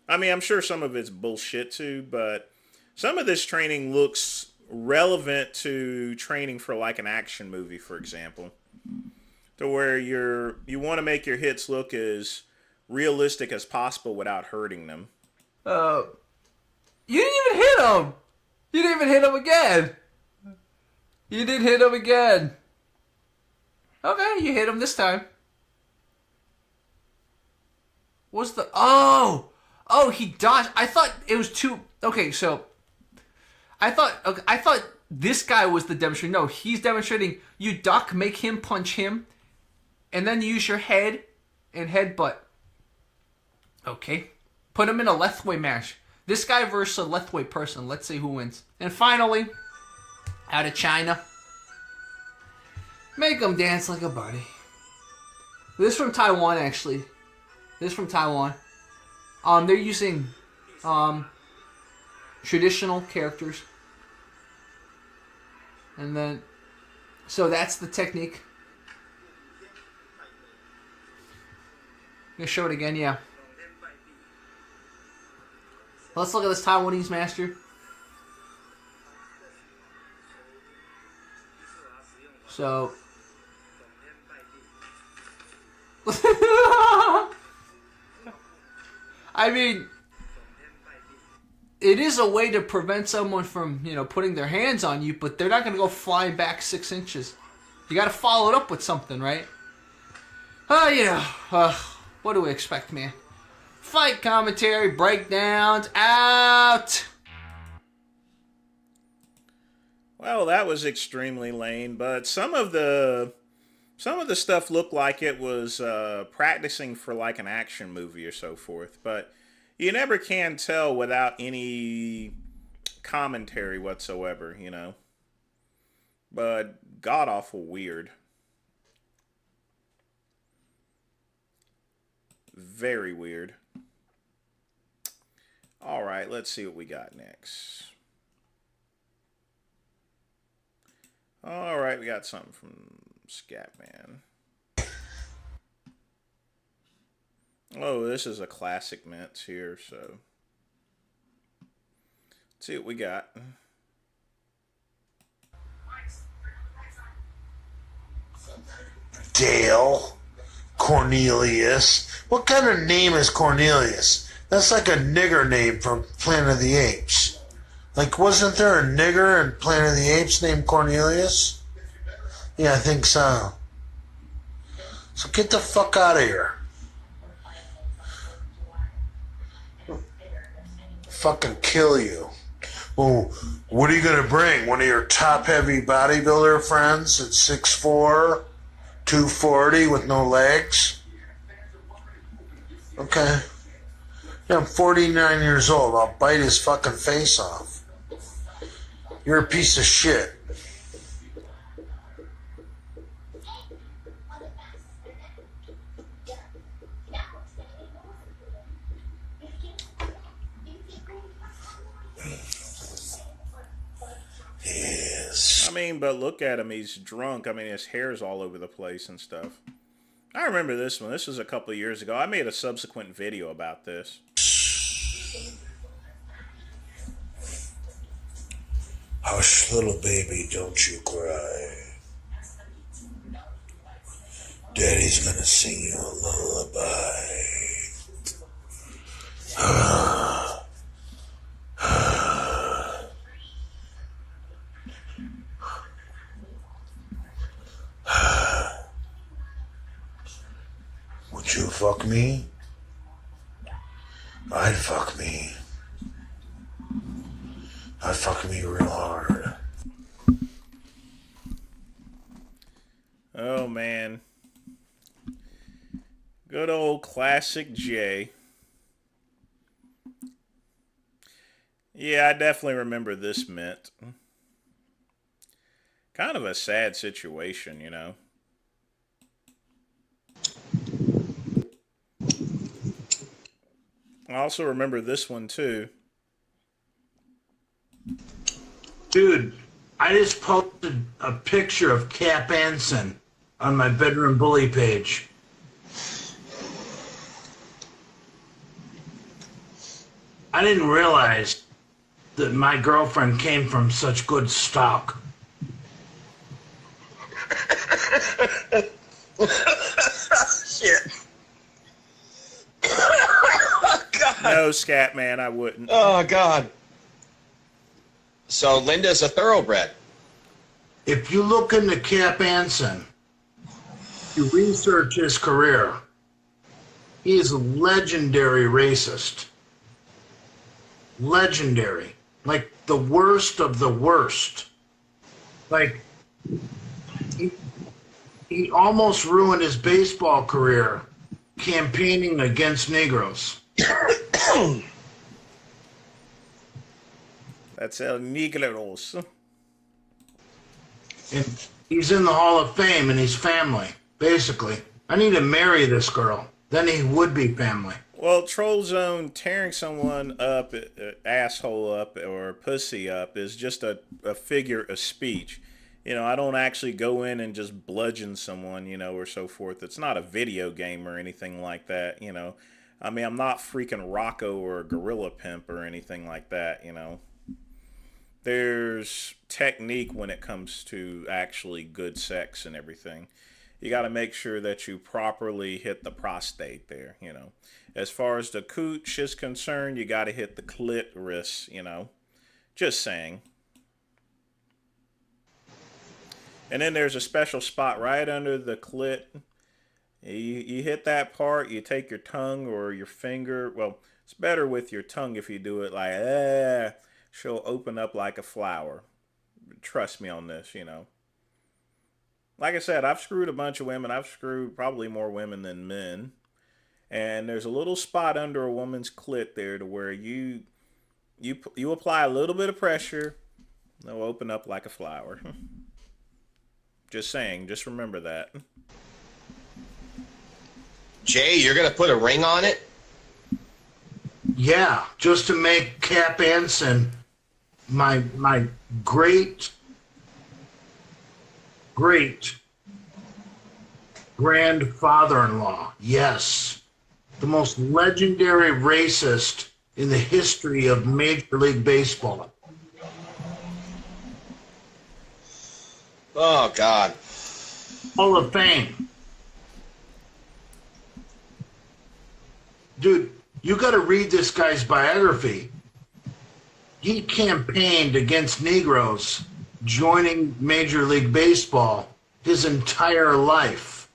I'm sure some of it's bullshit too, but some of this training looks relevant to training for like an action movie, for example. To where you want to make your hits look as realistic as possible without hurting them. You didn't even hit him! You didn't even hit him again! You did hit him again! Okay, you hit him this time. What's the... Oh! Oh, he dodged. I thought it was too... Okay, so... I thought this guy was the demonstrator. No, he's demonstrating you duck, make him punch him, and then use your head and headbutt. Okay. Put him in a Lethway match. This guy versus a Lethway person. Let's see who wins. And finally, out of China, make him dance like a buddy. This is from Taiwan, actually. This is from Taiwan. They're using traditional characters. And then, so that's the technique. gonna show it again, yeah. Let's look at this Taiwanese master. So, I mean, it is a way to prevent someone from, putting their hands on you, but they're not going to go flying back 6 inches. You got to follow it up with something, right? What do we expect, man? Fight commentary, breakdowns, out! Well, that was extremely lame, but some of the stuff looked like it was practicing for like an action movie or so forth, but you never can tell without any commentary whatsoever, But god-awful weird. Very weird. All right, let's see what we got next. All right, we got something from Scatman. Oh, this is a classic Mets here, so let's see what we got. Dale, Cornelius. What kind of name is Cornelius? That's like a nigger name from Planet of the Apes. Like, wasn't there a nigger in Planet of the Apes named Cornelius? Yeah, I think so. So get the fuck out of here. Fucking kill you. Well, what are you going to bring? One of your top-heavy bodybuilder friends at 6'4", 240 with no legs? Okay. Yeah, I'm 49 years old. I'll bite his fucking face off. You're a piece of shit. Yes. I mean, but look at him. He's drunk. I mean, his hair's all over the place and stuff. I remember this one. This was a couple of years ago. I made a subsequent video about this. Hush, little baby, don't you cry. Daddy's gonna sing you a lullaby. Would you fuck me? I'd fuck me. I'd fuck me real hard. Oh, man. Good old classic Jay. Yeah, I definitely remember this Mint. Kind of a sad situation, I also remember this one, too. Dude, I just posted a picture of Cap Anson on my bedroom bully page. I didn't realize that my girlfriend came from such good stock. Shit. No, Scatman, I wouldn't. Oh, God. So Linda's a thoroughbred. If you look into Cap Anson, you research his career, he is a legendary racist. Legendary. Like the worst of the worst. Like, he almost ruined his baseball career campaigning against Negroes. That's El Negros. And he's in the Hall of Fame and he's family, basically. I need to marry this girl. Then he would be family. Well, Troll Zone tearing someone up, asshole up, or pussy up is just a figure of speech. You know, I don't actually go in and just bludgeon someone, you know, or so forth. It's not a video game or anything like that, you know. I mean, I'm not freaking Rocco or Gorilla Pimp or anything like that, you know. There's technique when it comes to actually good sex and everything. You got to make sure that you properly hit the prostate there, you know. As far as the cooch is concerned, you got to hit the clitoris, you know. Just saying. And then there's a special spot right under the clit. You hit that part, you take your tongue or your finger. Well, it's better with your tongue if you do it like, she'll open up like a flower. Trust me on this, you know. Like I said, I've screwed a bunch of women. I've screwed probably more women than men. And there's a little spot under a woman's clit there to where you apply a little bit of pressure, they'll open up like a flower. Just saying, just remember that. Jay, you're going to put a ring on it? Yeah, just to make Cap Anson my great grandfather-in-law. Yes. The most legendary racist in the history of Major League Baseball. Oh, God. Hall of Fame. Dude, you got to read this guy's biography. He campaigned against Negroes joining Major League Baseball his entire life.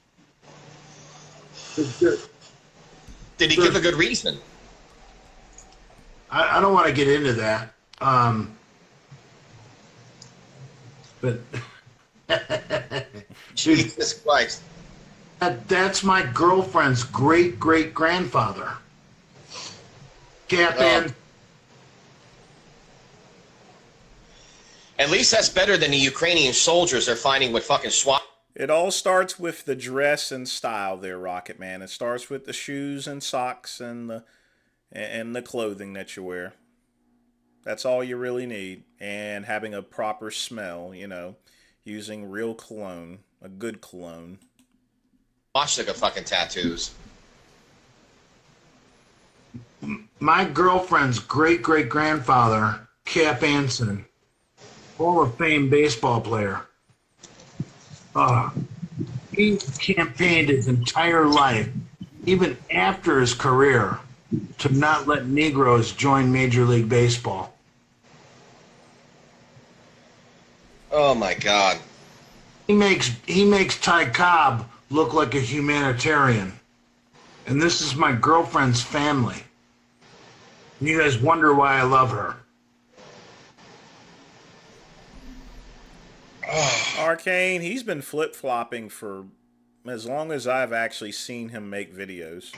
Did he give a good reason? I don't want to get into that. But Jesus Christ. That's my girlfriend's great-great-grandfather. Cap Anson. At least that's better than the Ukrainian soldiers they're finding with fucking SWAT. It all starts with the dress and style there, Rocket Man. It starts with the shoes and socks and the clothing that you wear. That's all you really need. And having a proper smell, you know, using real cologne, a good cologne. Swastika fucking tattoos. My girlfriend's great-great-grandfather, Cap Anson, Hall of Fame baseball player. He campaigned his entire life, even after his career, to not let Negroes join Major League Baseball. Oh my God. He makes Ty Cobb look like a humanitarian. And this is my girlfriend's family. And you guys wonder why I love her. Arcane, he's been flip-flopping for as long as I've actually seen him make videos.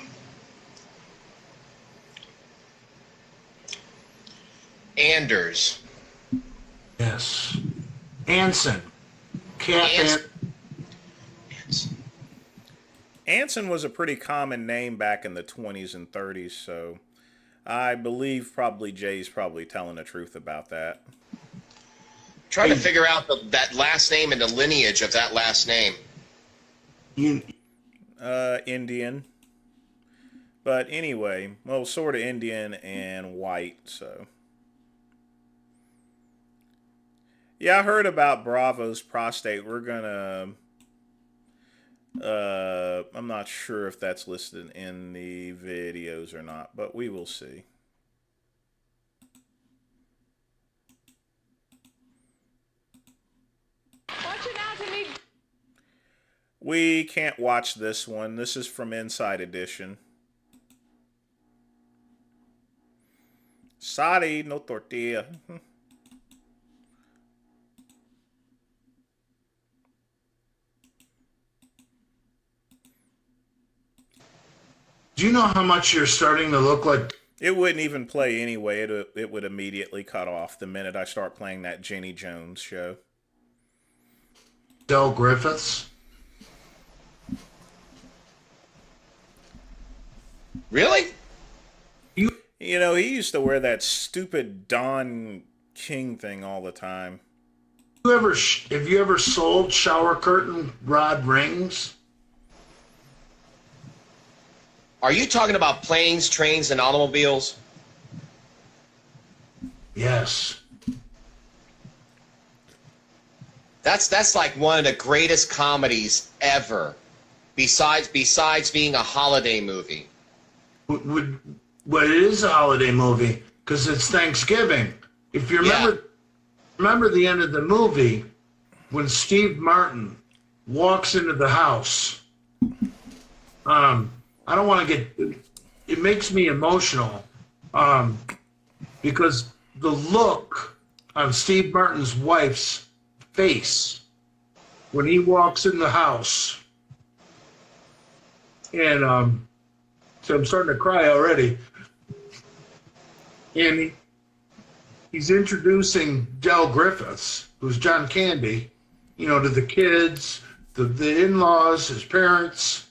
Anders. Yes. Anson. Anson was a pretty common name back in the 20s and 30s, so I believe probably Jay's probably telling the truth about that. Trying to figure out that last name and the lineage of that last name. Indian. But anyway, well, sort of Indian and white, so. Yeah, I heard about Bravo's prostate. We're gonna... I'm not sure if that's listed in the videos or not, but we will see. We can't watch this one. This is from Inside Edition. Sorry, no tortilla. Do you know how much you're starting to look like? It wouldn't even play anyway. It would immediately cut off the minute I start playing that Jenny Jones show. Del Griffiths? Really? You know, he used to wear that stupid Don King thing all the time. Have you ever sold shower curtain rod rings? Are you talking about planes, trains, and automobiles? Yes. That's like one of the greatest comedies ever. Besides being a holiday movie. Well, it is a holiday movie because it's Thanksgiving. If you remember the end of the movie when Steve Martin walks into the house. I don't want to get. It makes me emotional because the look on Steve Martin's wife's face when he walks in the house. And so I'm starting to cry already. And he's introducing Del Griffiths, who's John Candy, to the kids, the in-laws, his parents.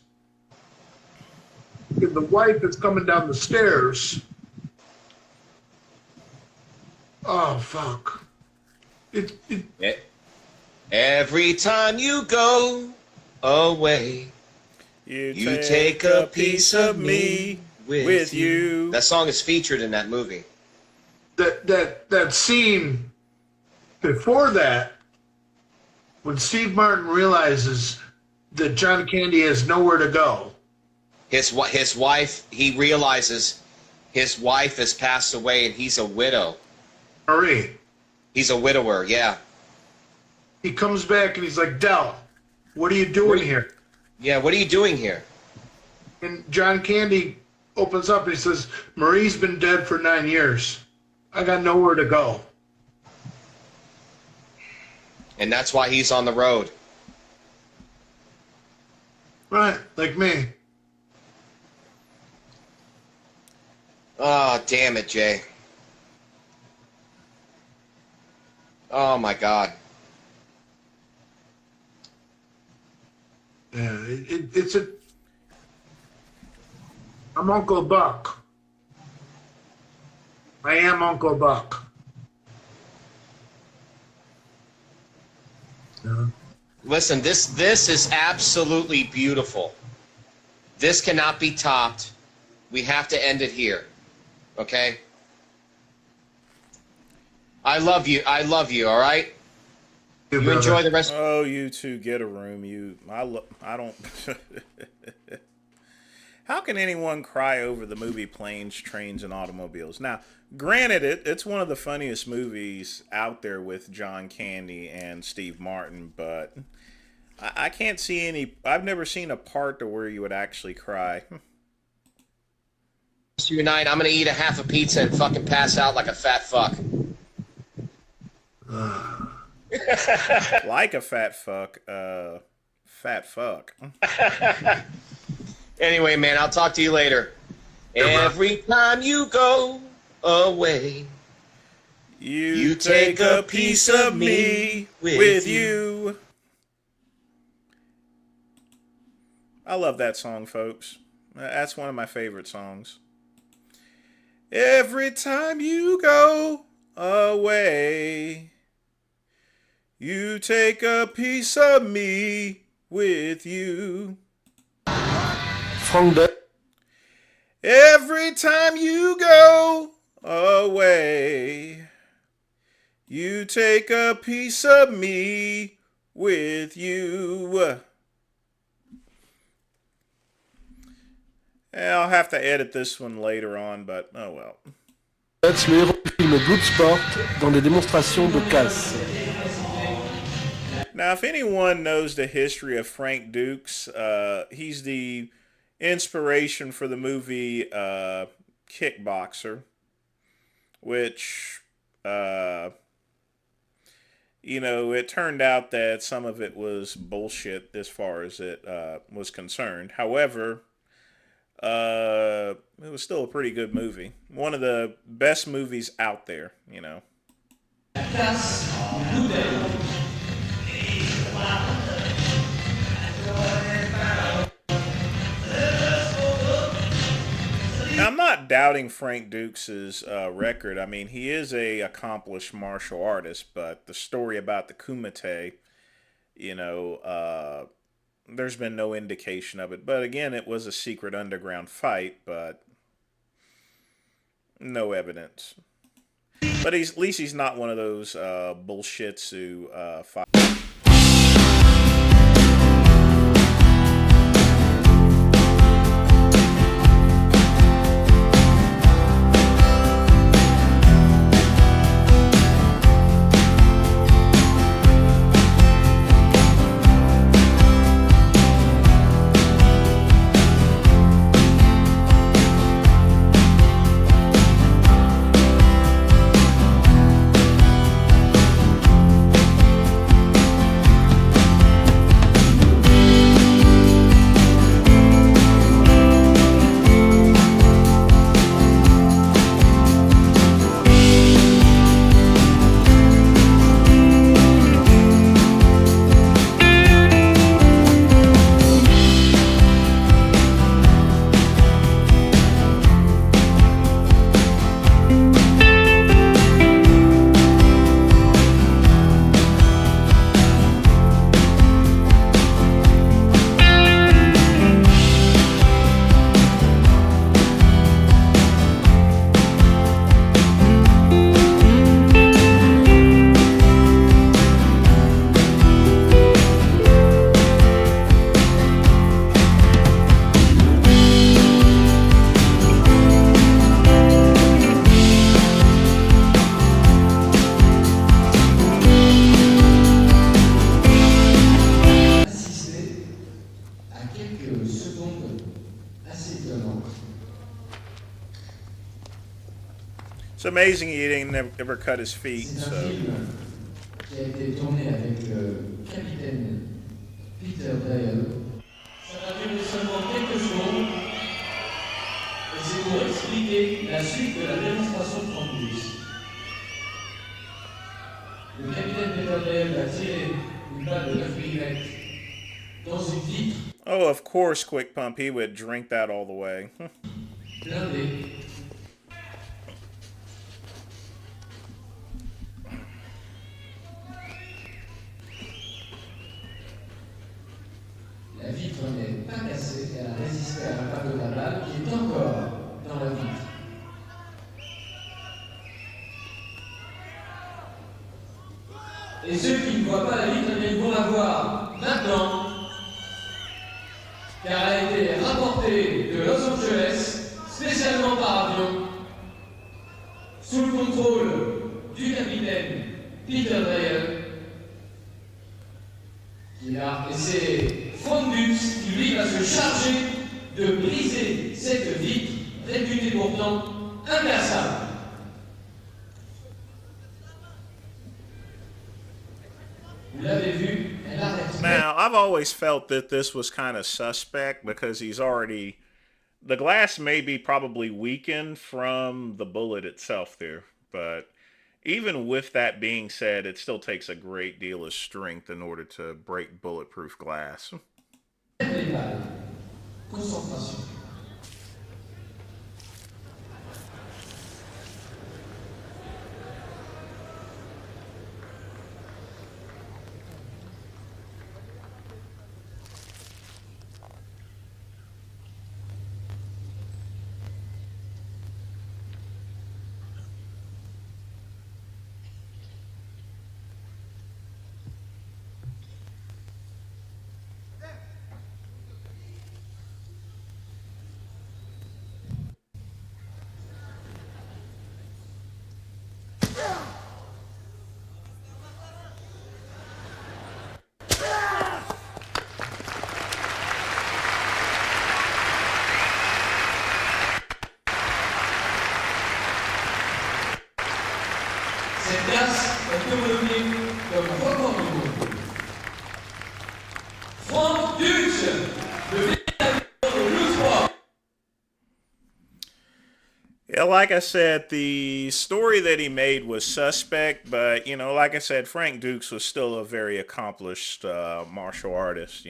And the wife is coming down the stairs. Oh, fuck. Every time you go away, you take a piece of me with you. That song is featured in that movie. That scene before that, when Steve Martin realizes that John Candy has nowhere to go. His wife, he realizes his wife has passed away and he's a widow. Marie. He's a widower, yeah. He comes back and he's like, Del, what are you doing here? Yeah, what are you doing here? And John Candy opens up and he says, Marie's been dead for 9 years. I got nowhere to go. And that's why he's on the road. Right, like me. Oh, damn it, Jay. Oh, my God. Yeah, I'm Uncle Buck. I am Uncle Buck. Yeah. Listen, this is absolutely beautiful. This cannot be topped. We have to end it here. Okay? I love you, all right? You enjoy the rest. Oh, you two, get a room. I don't. How can anyone cry over the movie Planes, Trains, and Automobiles? Now, granted, it's one of the funniest movies out there with John Candy and Steve Martin, but I can't see any. I've never seen a part to where you would actually cry. Tonight, I'm gonna eat a half a pizza and fucking pass out like a fat fuck. Like a fat fuck. Fat fuck. Anyway, man, I'll talk to you later. Every time you go away, you take a piece of me with you. I love that song, folks. That's one of my favorite songs. Every time you go away, you take a piece of me with you. Every time you go away, you take a piece of me with you. I'll have to edit this one later on, but oh well. Le héros du film Bloodsport dans des démonstrations de casse. Now, if anyone knows the history of Frank Dukes, he's the inspiration for the movie Kickboxer, which, it turned out that some of it was bullshit as far as it was concerned. However, it was still a pretty good movie. One of the best movies out there, Now, I'm not not doubting Frank Dukes' record. I mean, he is a accomplished martial artist, but the story about the Kumite, there's been no indication of it. But again, it was a secret underground fight, but no evidence. But at least he's not one of those bullshits who fight. It's amazing he didn't ever cut his feet. So. Qui a été tourné avec le capitaine Peter Earl. Ça va durer seulement quelques secondes et c'est pour expliquer la suite de la démonstration de Frank Dukes. Le capitaine Peter Earl a tiré une balle de 9 mm dans une vitre. Oh, of course, Quick Pump, he would drink that all the way. Blindée. La vitre n'est pas cassée, elle a résisté à l'impact de la balle qui est encore dans la vitre. Et ceux qui ne voient pas la vitre, ils vont la voir maintenant, car elle a été rapportée de Los Angeles, spécialement par avion, sous le contrôle du capitaine Peter Earl, qui est là, et c'est Frank Dukes qui lui va se charger de briser cette vitre, réputée pourtant incassable. Vous l'avez vu, elle arrête. Now, I've always felt that this was kind of suspect because he's already... The glass may be probably weakened from the bullet itself there, but even with that being said, it still takes a great deal of strength in order to break bulletproof glass. Concentration. Cette glace est développée comme record du monde. Frank Dukes, le véritable blues rock. Yeah, like I said, the story that he made was suspect, but, like I said, Frank Dukes was still a very accomplished martial artist,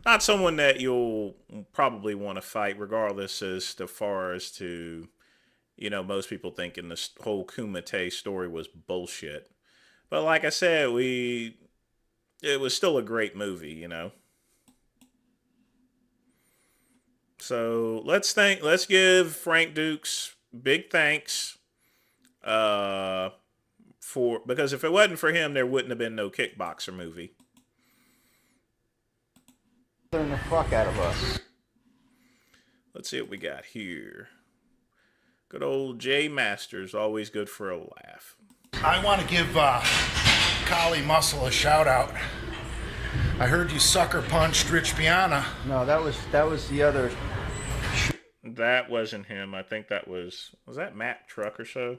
not someone that you'll probably want to fight, regardless as far as to, most people thinking this whole Kumite story was bullshit. But like I said, it was still a great movie, So let's give Frank Dukes big thanks, because if it wasn't for him, there wouldn't have been no Kickboxer movie. Turn the fuck out of us. Let's see what we got here. Good old Jay Masters, always good for a laugh. I want to give Kali Muscle a shout out. I heard you sucker punched Rich Piana. No, that was the other. That wasn't him. I think that was that Matt Truck or so?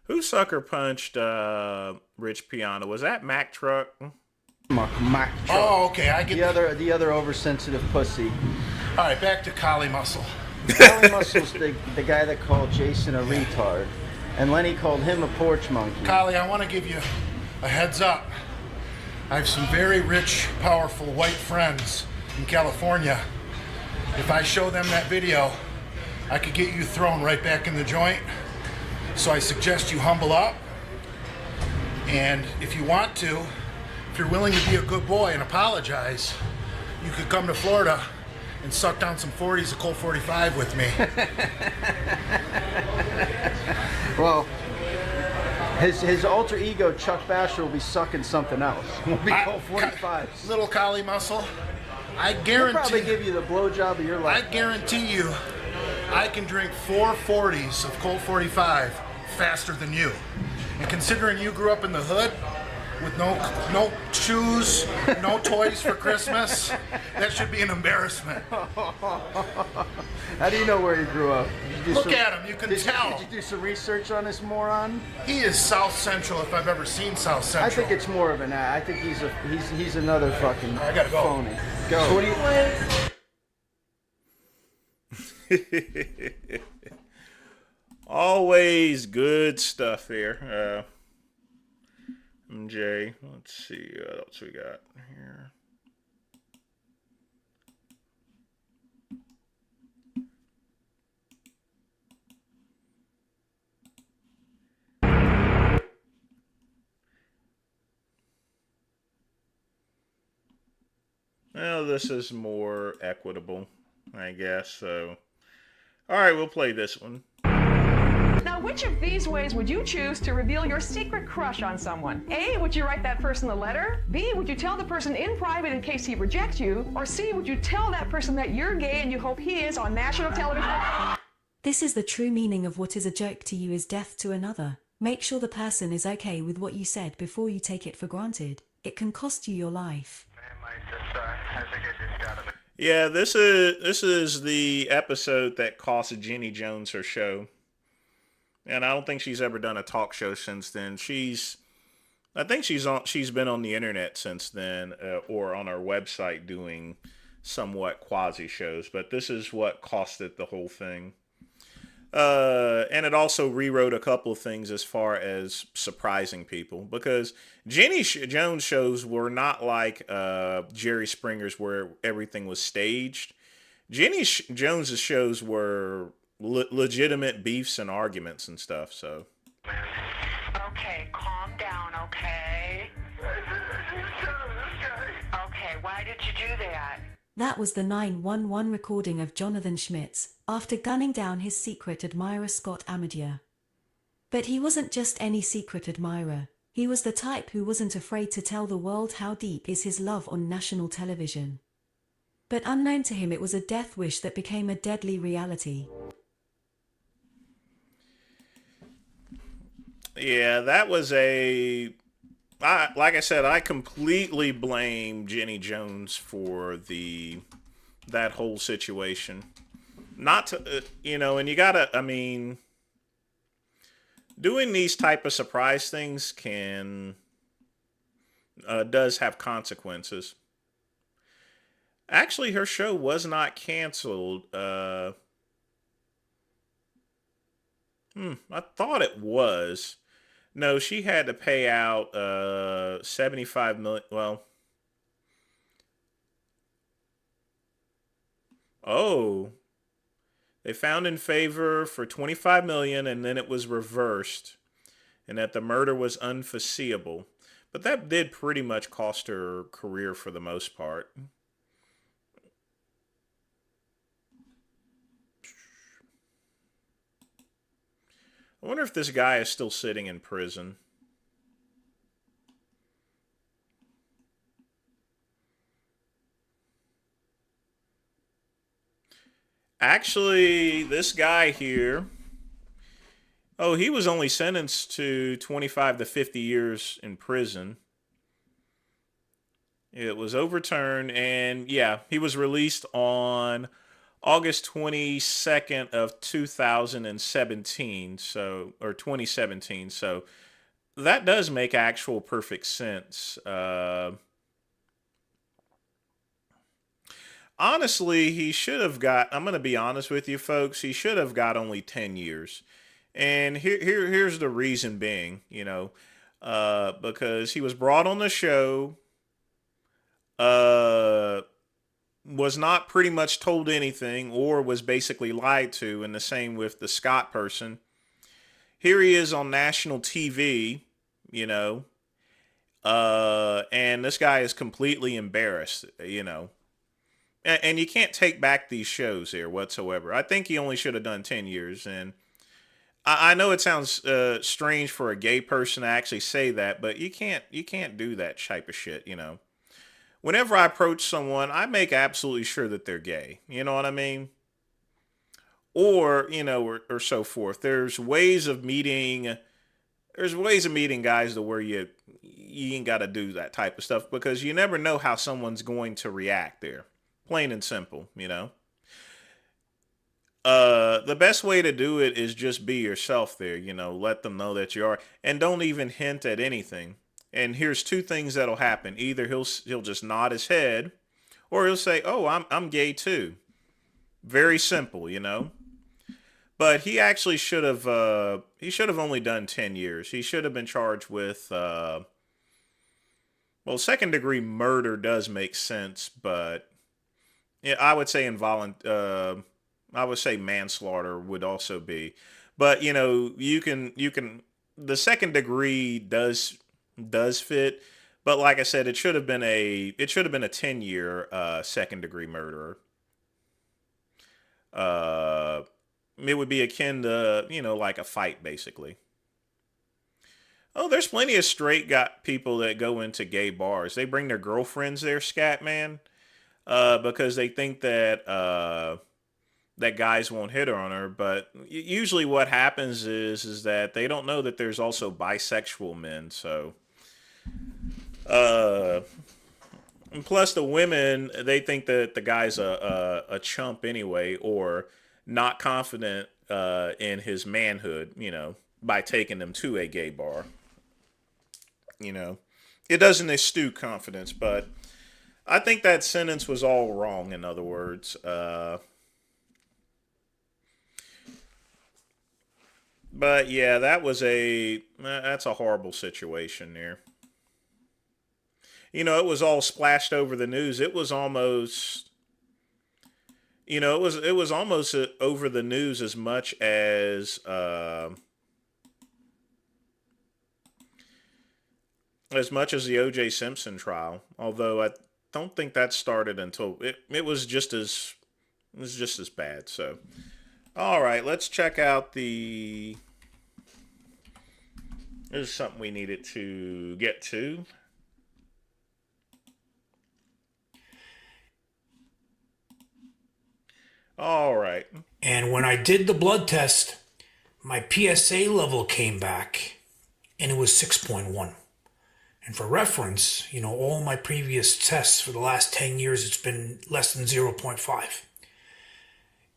Who sucker punched Rich Piana? Was that Mac Truck? Mac Truck. Oh, okay. I get the other oversensitive pussy. All right, back to Kali Muscle. Kali Muscle's the guy that called Jason a retard, and Lenny called him a porch monkey. Kali, I want to give you a heads up. I have some very rich, powerful white friends in California. If I show them that video, I could get you thrown right back in the joint. So I suggest you humble up. And if you want to, if you're willing to be a good boy and apologize, you could come to Florida and suck down some 40s of Colt 45 with me. Well, his alter ego Chuck Basher will be sucking something else. Will be Colt 45s. Little Kali Muscle, I guarantee. He'll probably give you the blowjob of your life. I guarantee you, I can drink 4 40s of Colt 45 faster than you. And considering you grew up in the hood with no shoes, no toys for Christmas, that should be an embarrassment. How do you know where he grew up? Look at him, you can tell. Did you do some research on this moron? He is South Central if I've ever seen South Central. I think it's more of an I think he's another fucking I gotta go. phony. Go. So what do you Always good stuff here. MJ, let's see what else we got here. Well, this is more equitable, I guess. So, all right, we'll play this one. Now, which of these ways would you choose to reveal your secret crush on someone? A, would you write that person a letter? B, would you tell the person in private in case he rejects you? Or C, would you tell that person that you're gay and you hope he is on national television? This is the true meaning of what is a joke to you is death to another. Make sure the person is okay with what you said before you take it for granted. It can cost you your life. Yeah, this is the episode that cost Jenny Jones her show. And I don't think she's ever done a talk show since then. I think she's been on the internet since then, or on our website doing somewhat quasi shows. But this is what costed the whole thing. And it also rewrote a couple of things as far as surprising people, because Jenny Jones shows were not like Jerry Springer's where everything was staged. Jenny Jones's shows were legitimate beefs and arguments and stuff. So Okay, calm down, okay? Okay, why did you do that? That was the 911 recording of Jonathan Schmitz, after gunning down his secret admirer Scott Amadia. But he wasn't just any secret admirer. He was the type who wasn't afraid to tell the world how deep is his love on national television. But unknown to him, it was a death wish that became a deadly reality. Yeah, that was like I said, I completely blame Jenny Jones for that whole situation. Not to, and you gotta, doing these type of surprise things does have consequences. Actually, her show was not canceled. I thought it was. No, she had to pay out $75 million. Well, Oh. They found in favor for $25 million, and then it was reversed, and that the murder was unforeseeable. But that did pretty much cost her career for the most part. I wonder if this guy is still sitting in prison. Actually, this guy here, oh, he was only sentenced to 25 to 50 years in prison. It was overturned, and yeah, he was released on August 22nd of 2017, so, or 2017, so that does make actual perfect sense. Honestly, he should have got, I'm going to be honest with you folks, he should have got only 10 years. And here's the reason being, you know, because he was brought on the show, was not pretty much told anything, or was basically lied to, and the same with the Scott person. Here he is on national TV, you know, and this guy is completely embarrassed, you know. And you can't take back these shows here whatsoever. I think he only should have done 10 years. And I know it sounds strange for a gay person to actually say that, but you can't do that type of shit, you know. Whenever I approach someone, I make absolutely sure that they're gay. You know what I mean? Or, you know, or so forth. There's ways of meeting guys to where you ain't got to do that type of stuff, because you never know how someone's going to react there. Plain and simple, you know. The best way to do it is just be yourself there, you know. Let them know that you are, and don't even hint at anything. And here's two things that'll happen: either he'll just nod his head, or he'll say, "Oh, I'm gay too." Very simple, you know. But he actually should have only done 10 years. He should have been charged with well, second degree murder does make sense, but yeah, I would say I would say manslaughter would also be. But, you know, you can the second degree does fit, but like I said, it should have been a 10-year second degree murderer. It would be akin to, you know, like a fight basically. Oh, there's plenty of straight people that go into gay bars. They bring their girlfriends there, scat man. Because they think that that guys won't hit on her, but usually what happens is that they don't know that there's also bisexual men. So, and plus the women, they think that the guy's a chump anyway, or not confident in his manhood, you know, by taking them to a gay bar. You know, it doesn't instill confidence, but I think that sentence was all wrong, in other words. But yeah, that's a horrible situation there. You know, it was all splashed over the news. It was almost, you know, it was almost over the news as much as the O.J. Simpson trial. Although I don't think that started until it was just as bad. So, all right, let's check out the. This is something we needed to get to. All right. And when I did the blood test, my PSA level came back, and it was 6.1. And for reference, you know, all my previous tests for the last 10 years, it's been less than 0.5.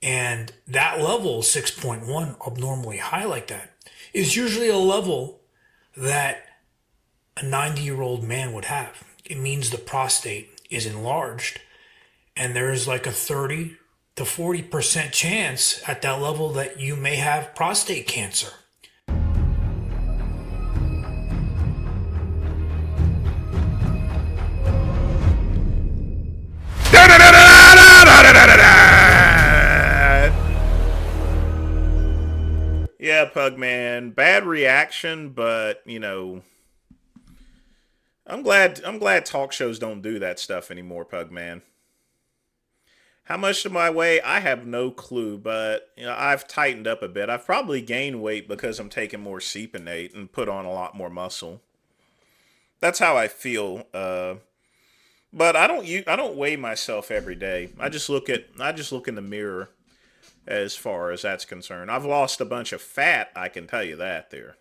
And that level, 6.1, abnormally high like that, is usually a level that a 90-year-old man would have. It means the prostate is enlarged, and there is like a 30 to 40% chance at that level that you may have prostate cancer. overreaction, but I'm glad talk shows don't do that stuff anymore, Pugman. How much do I weigh? I have no clue, but I've tightened up a bit. I've probably gained weight because I'm taking more Seepinate and put on a lot more muscle. That's how I feel. But I don't weigh myself every day. I just look in the mirror as far as that's concerned. I've lost a bunch of fat, I can tell you that there,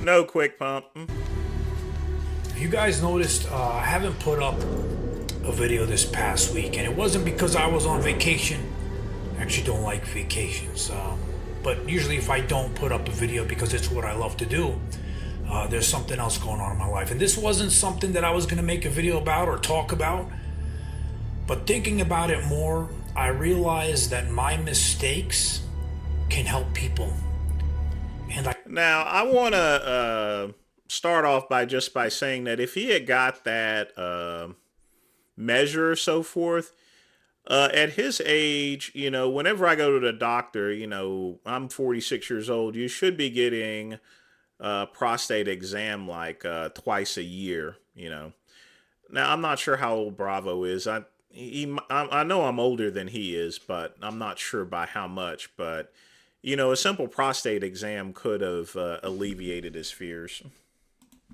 No quick pump. You guys noticed I haven't put up a video this past week, and it wasn't because I was on vacation. I actually don't like vacations. But usually if I don't put up a video because it's what I love to do, there's something else going on in my life. And this wasn't something that I was going to make a video about or talk about. But thinking about it more, I realized that my mistakes can help people. Now, I want to start off by saying that if he had got that measure or so forth, at his age, whenever I go to the doctor, I'm 46 years old, you should be getting a prostate exam like twice a year, Now, I'm not sure how old Bravo is. I know I'm older than he is, but I'm not sure by how much, but... a simple prostate exam could have alleviated his fears.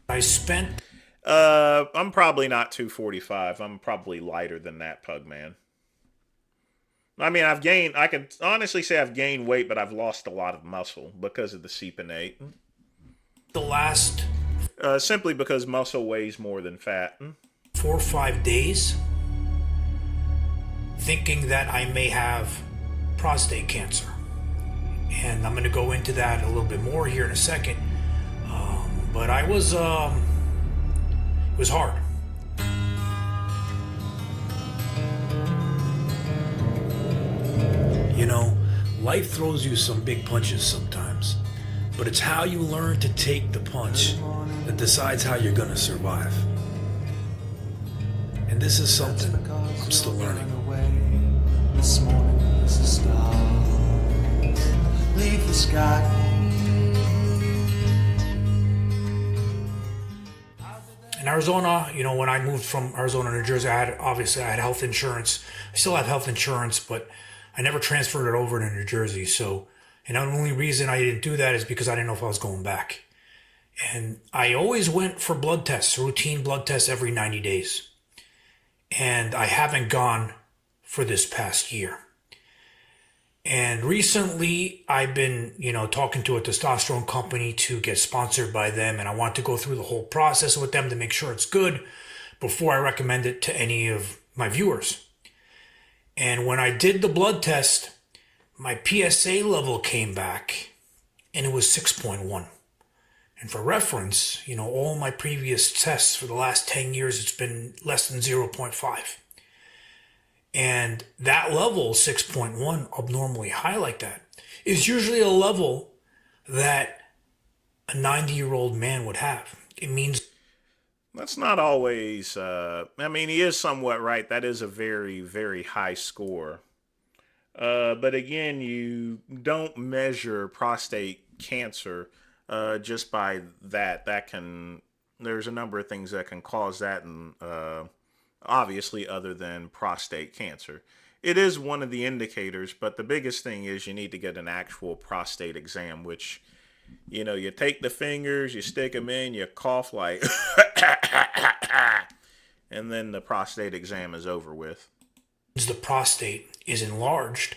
I'm probably not 245. I'm probably lighter than that, Pugman. I mean, I can honestly say I've gained weight, but I've lost a lot of muscle because of the Seepinate. Simply because muscle weighs more than fat. 4 or 5 days, thinking that I may have prostate cancer. And I'm going to go into that a little bit more here in a second. But it was hard. Life throws you some big punches sometimes. But it's how you learn to take the punch that decides how you're going to survive. And this is something I'm still learning. This morning is a star. Leave the sky. In Arizona, when I moved from Arizona to New Jersey, I had health insurance. I still have health insurance, but I never transferred it over to New Jersey. So, and the only reason I didn't do that is because I didn't know if I was going back. And I always went for blood tests, routine blood tests every 90 days. And I haven't gone for this past year. And recently, I've been, talking to a testosterone company to get sponsored by them. And I want to go through the whole process with them to make sure it's good before I recommend it to any of my viewers. And when I did the blood test, my PSA level came back and it was 6.1. And for reference, all my previous tests for the last 10 years, it's been less than 0.5. And that level, 6.1, abnormally high like that, is usually a level that a 90-year-old man would have. It means... That's not always... he is somewhat right. That is a very, very high score. But again, you don't measure prostate cancer just by that. There's a number of things that can cause that, and... obviously other than prostate cancer. It is one of the indicators, but the biggest thing is you need to get an actual prostate exam, which, you take the fingers, you stick them in, you cough like, and then the prostate exam is over with. The prostate is enlarged,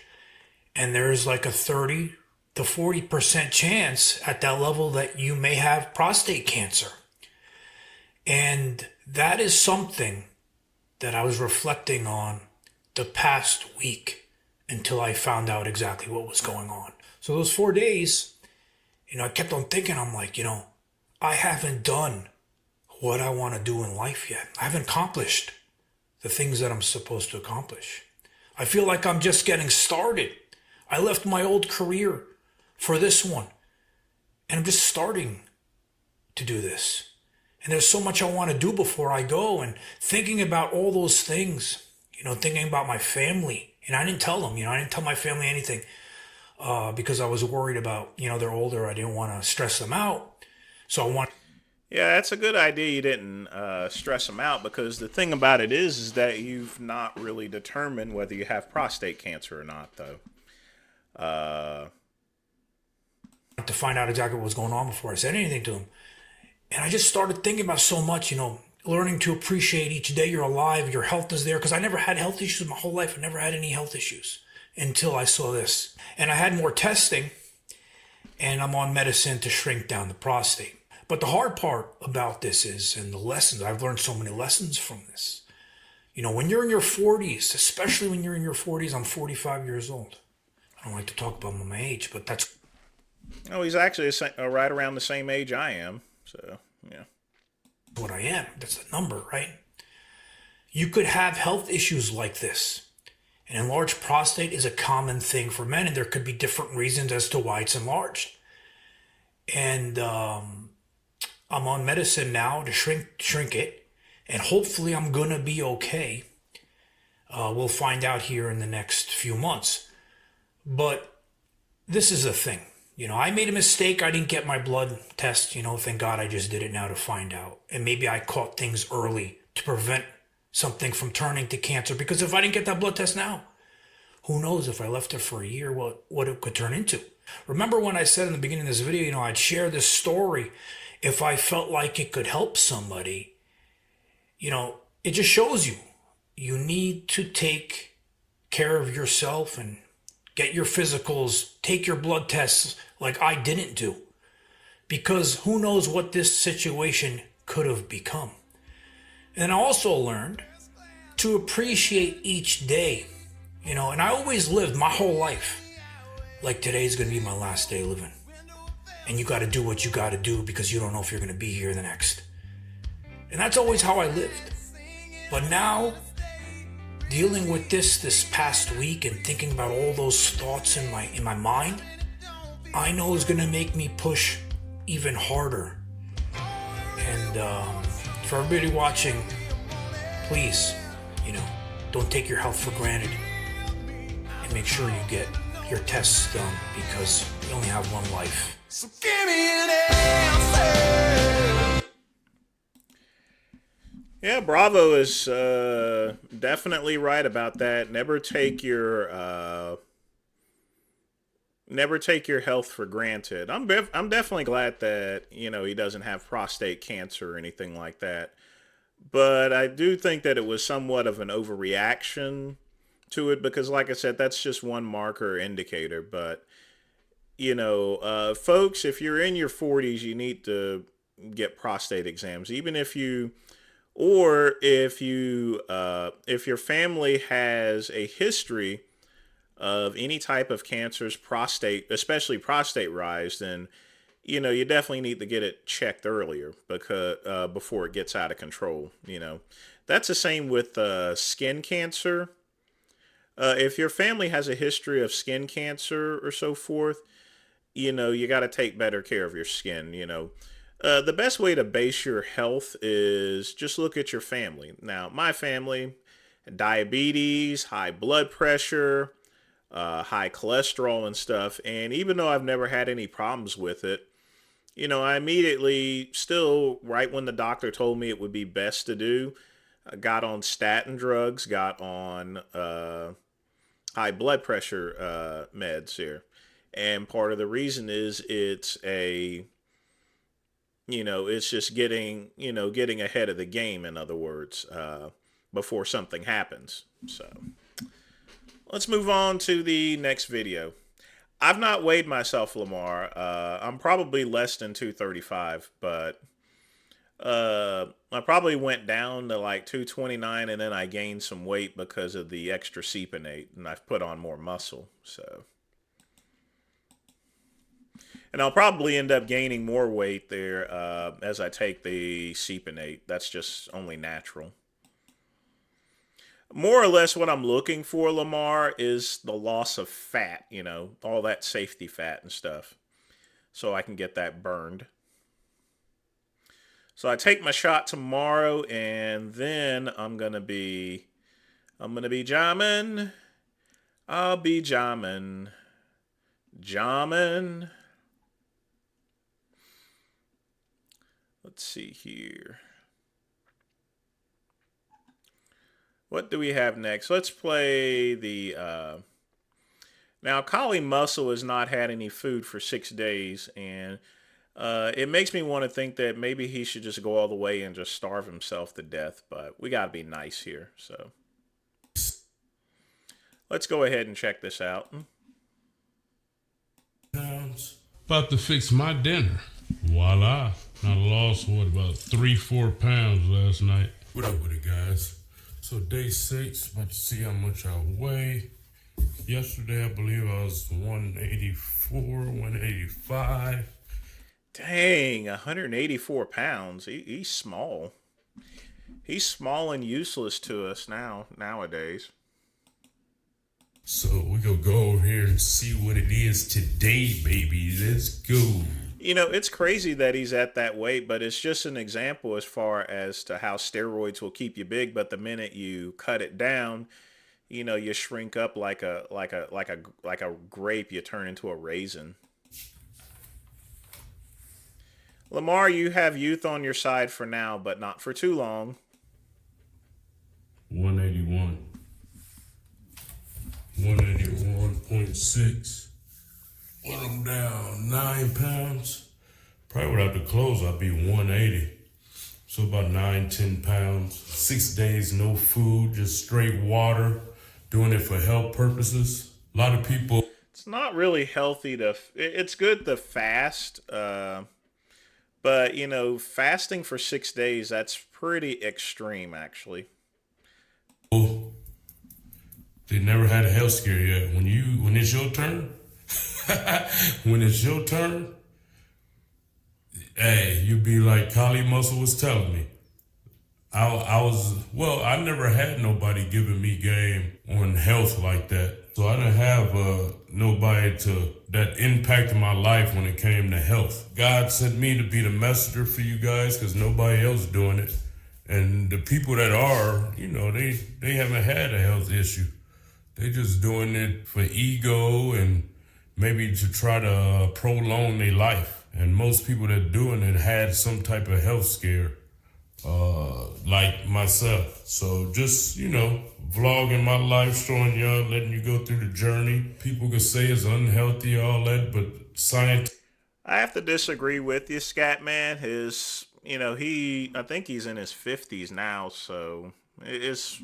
and there's like a 30 to 40% chance at that level that you may have prostate cancer. And that is something that I was reflecting on the past week until I found out exactly what was going on. So those 4 days, I kept on thinking, I'm like, I haven't done what I want to do in life yet. I haven't accomplished the things that I'm supposed to accomplish. I feel like I'm just getting started. I left my old career for this one, and I'm just starting to do this. And there's so much I want to do before I go, and thinking about all those things, thinking about my family. And I didn't tell them, I didn't tell my family anything because I was worried about, they're older. I didn't want to stress them out. So I want. Yeah, that's a good idea you didn't stress them out, because the thing about it is that you've not really determined whether you have prostate cancer or not, though. To find out exactly what was going on before I said anything to them. And I just started thinking about so much, learning to appreciate each day you're alive, your health is there. Because I never had health issues my whole life. I never had any health issues until I saw this. And I had more testing, and I'm on medicine to shrink down the prostate. But the hard part about this is, and the lessons, I've learned so many lessons from this. When you're in your 40s, especially when you're in your 40s, I'm 45 years old. I don't like to talk about my age, but that's... Oh, he's actually right around the same age I am. So, yeah. What I am. That's the number, right? You could have health issues like this. An enlarged prostate is a common thing for men, and there could be different reasons as to why it's enlarged. And I'm on medicine now to shrink it, and hopefully I'm going to be okay. We'll find out here in the next few months. But this is the thing. I made a mistake. I didn't get my blood test. Thank God I just did it now to find out. And maybe I caught things early to prevent something from turning to cancer. Because if I didn't get that blood test now, who knows if I left it for a year, what it could turn into. Remember when I said in the beginning of this video, I'd share this story if I felt like it could help somebody. It just shows you need to take care of yourself and get your physicals, take your blood tests like I didn't do. Because who knows what this situation could have become. And I also learned to appreciate each day. And I always lived my whole life like today's going to be my last day living. And you got to do what you got to do because you don't know if you're going to be here the next. And that's always how I lived. But now, dealing with this past week and thinking about all those thoughts in my mind, I know is going to make me push even harder. And for everybody watching, please, don't take your health for granted, and make sure you get your tests done because you only have one life. So give me an answer. Yeah, Bravo is definitely right about that. Never take your health for granted. I'm definitely glad that he doesn't have prostate cancer or anything like that. But I do think that it was somewhat of an overreaction to it because, like I said, that's just one marker or indicator. But folks, if you're in your 40s, you need to get prostate exams, even if your family has a history of any type of cancers, especially prostate rise, then you definitely need to get it checked earlier because before it gets out of control. That's the same with skin cancer. If your family has a history of skin cancer or so forth, you got to take better care of your skin. The best way to base your health is just look at your family. Now, my family, diabetes, high blood pressure, high cholesterol and stuff. And even though I've never had any problems with it, I immediately still, right when the doctor told me it would be best to do, got on statin drugs, got on high blood pressure meds here. And part of the reason is it's just getting ahead of the game, in other words, before something happens. So let's move on to the next video. I've not weighed myself, Lamar. I'm probably less than 235, but I probably went down to like 229, and then I gained some weight because of the extra Seponate, and I've put on more muscle. So, and I'll probably end up gaining more weight there as I take the Seponate. That's just only natural. more or less what I'm looking for, Lamar, is the loss of fat, you know, all that safety fat and stuff. So I can get that burned. So I take my shot tomorrow, and then I'm gonna be jamming. I'll be jamming. Jamming. Let's see here. What do we have next? Let's play the... Now, Collie Muscle has not had any food for 6 days, and it makes me want to think that maybe he should just go all the way and just starve himself to death, but we got to be nice here, so... Let's go ahead and check this out. About to fix my dinner. Voila. I lost, what, about 3-4 pounds last night. What up with it, guys? So day 6, about to see how much I weigh. Yesterday, I believe I was 184, 185. Dang, 184 pounds. He's small. He's small and useless to us nowadays. So we're going to go over here and see what it is today, baby. Let's go. You know, it's crazy that he's at that weight, but it's just an example as far as to how steroids will keep you big. But the minute you cut it down, you know, you shrink up like a grape. You turn into a raisin. Lamar, you have youth on your side for now, but not for too long. 181. 181.6. When I'm down 9 pounds, probably without the clothes, I'd be 180. So about 9-10 pounds. 6 days, no food, just straight water, doing it for health purposes. A lot of people... It's not really healthy to... It's good to fast, but, you know, fasting for 6 days, that's pretty extreme, actually. They never had a health scare yet. When it's your turn... when it's your turn, hey, you be like Collie Muscle was telling me. I never had nobody giving me game on health like that. So I didn't have nobody that impacted my life when it came to health. God sent me to be the messenger for you guys because nobody else doing it. And the people that are, you know, they haven't had a health issue. They just doing it for ego and maybe to try to prolong their life. And most people that doing it had some type of health scare, like myself. So just, you know, vlogging my life, showing y'all, letting you go through the journey. People could say it's unhealthy, all that, but science... I have to disagree with you, Scatman. I think he's in his 50s now, so his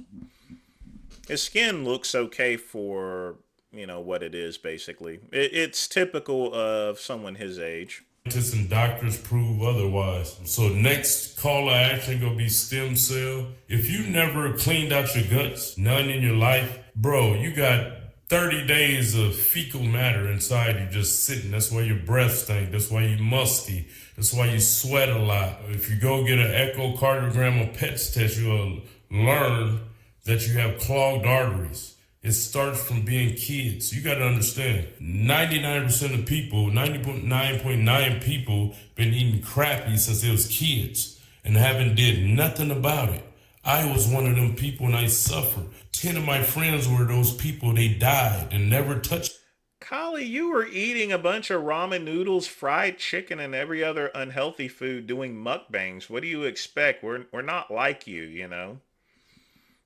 skin looks okay for... you know, what it is, basically. It's typical of someone his age. Scientists and doctors prove otherwise. So next call to action gonna be stem cell. If you never cleaned out your guts, none in your life, bro, you got 30 days of fecal matter inside you just sitting. That's why your breath stink. That's why you musty. That's why you sweat a lot. If you go get an echocardiogram or PETS test, you'll learn that you have clogged arteries. It starts from being kids. You got to understand, 99% of people, 90.9 people been eating crappy since they was kids and haven't did nothing about it. I was one of them people and I suffered. 10 of my friends were those people. They died and never touched. Collie, you were eating a bunch of ramen noodles, fried chicken, and every other unhealthy food doing mukbangs. What do you expect? We're not like you, you know.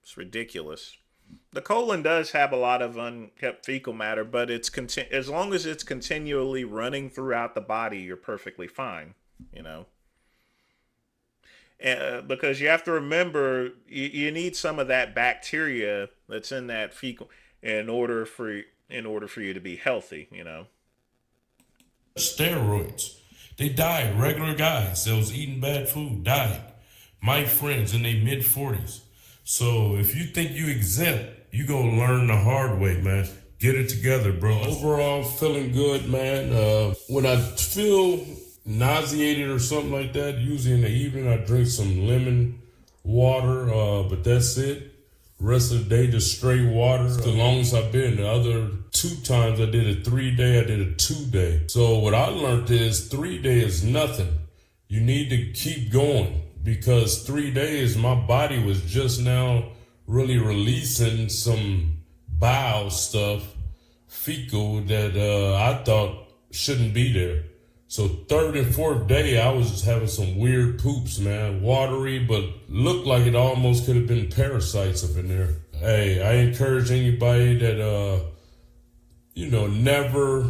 It's ridiculous. The colon does have a lot of unkept fecal matter, but it's as long as it's continually running throughout the body, you're perfectly fine, you know. Because you have to remember, you need some of that bacteria that's in that fecal in order for you to be healthy, you know. Steroids. They died. Regular guys that was eating bad food died. My friends in their mid-40s. So if you think you exempt, you gonna learn the hard way, man. Get it together, bro. Overall, feeling good, man. When I feel nauseated or something like that, usually in the evening, I drink some lemon water, but that's it. Rest of the day, just straight water. It's the longest I've been. The other 2 times I did a 3-day, I did a 2-day. So what I learned is 3-day is nothing. You need to keep going because 3 days, my body was just now really releasing some bile stuff, fecal, that I thought shouldn't be there. So 3rd and 4th day, I was just having some weird poops, man. Watery, but looked like it almost could have been parasites up in there. Hey, I encourage anybody that, never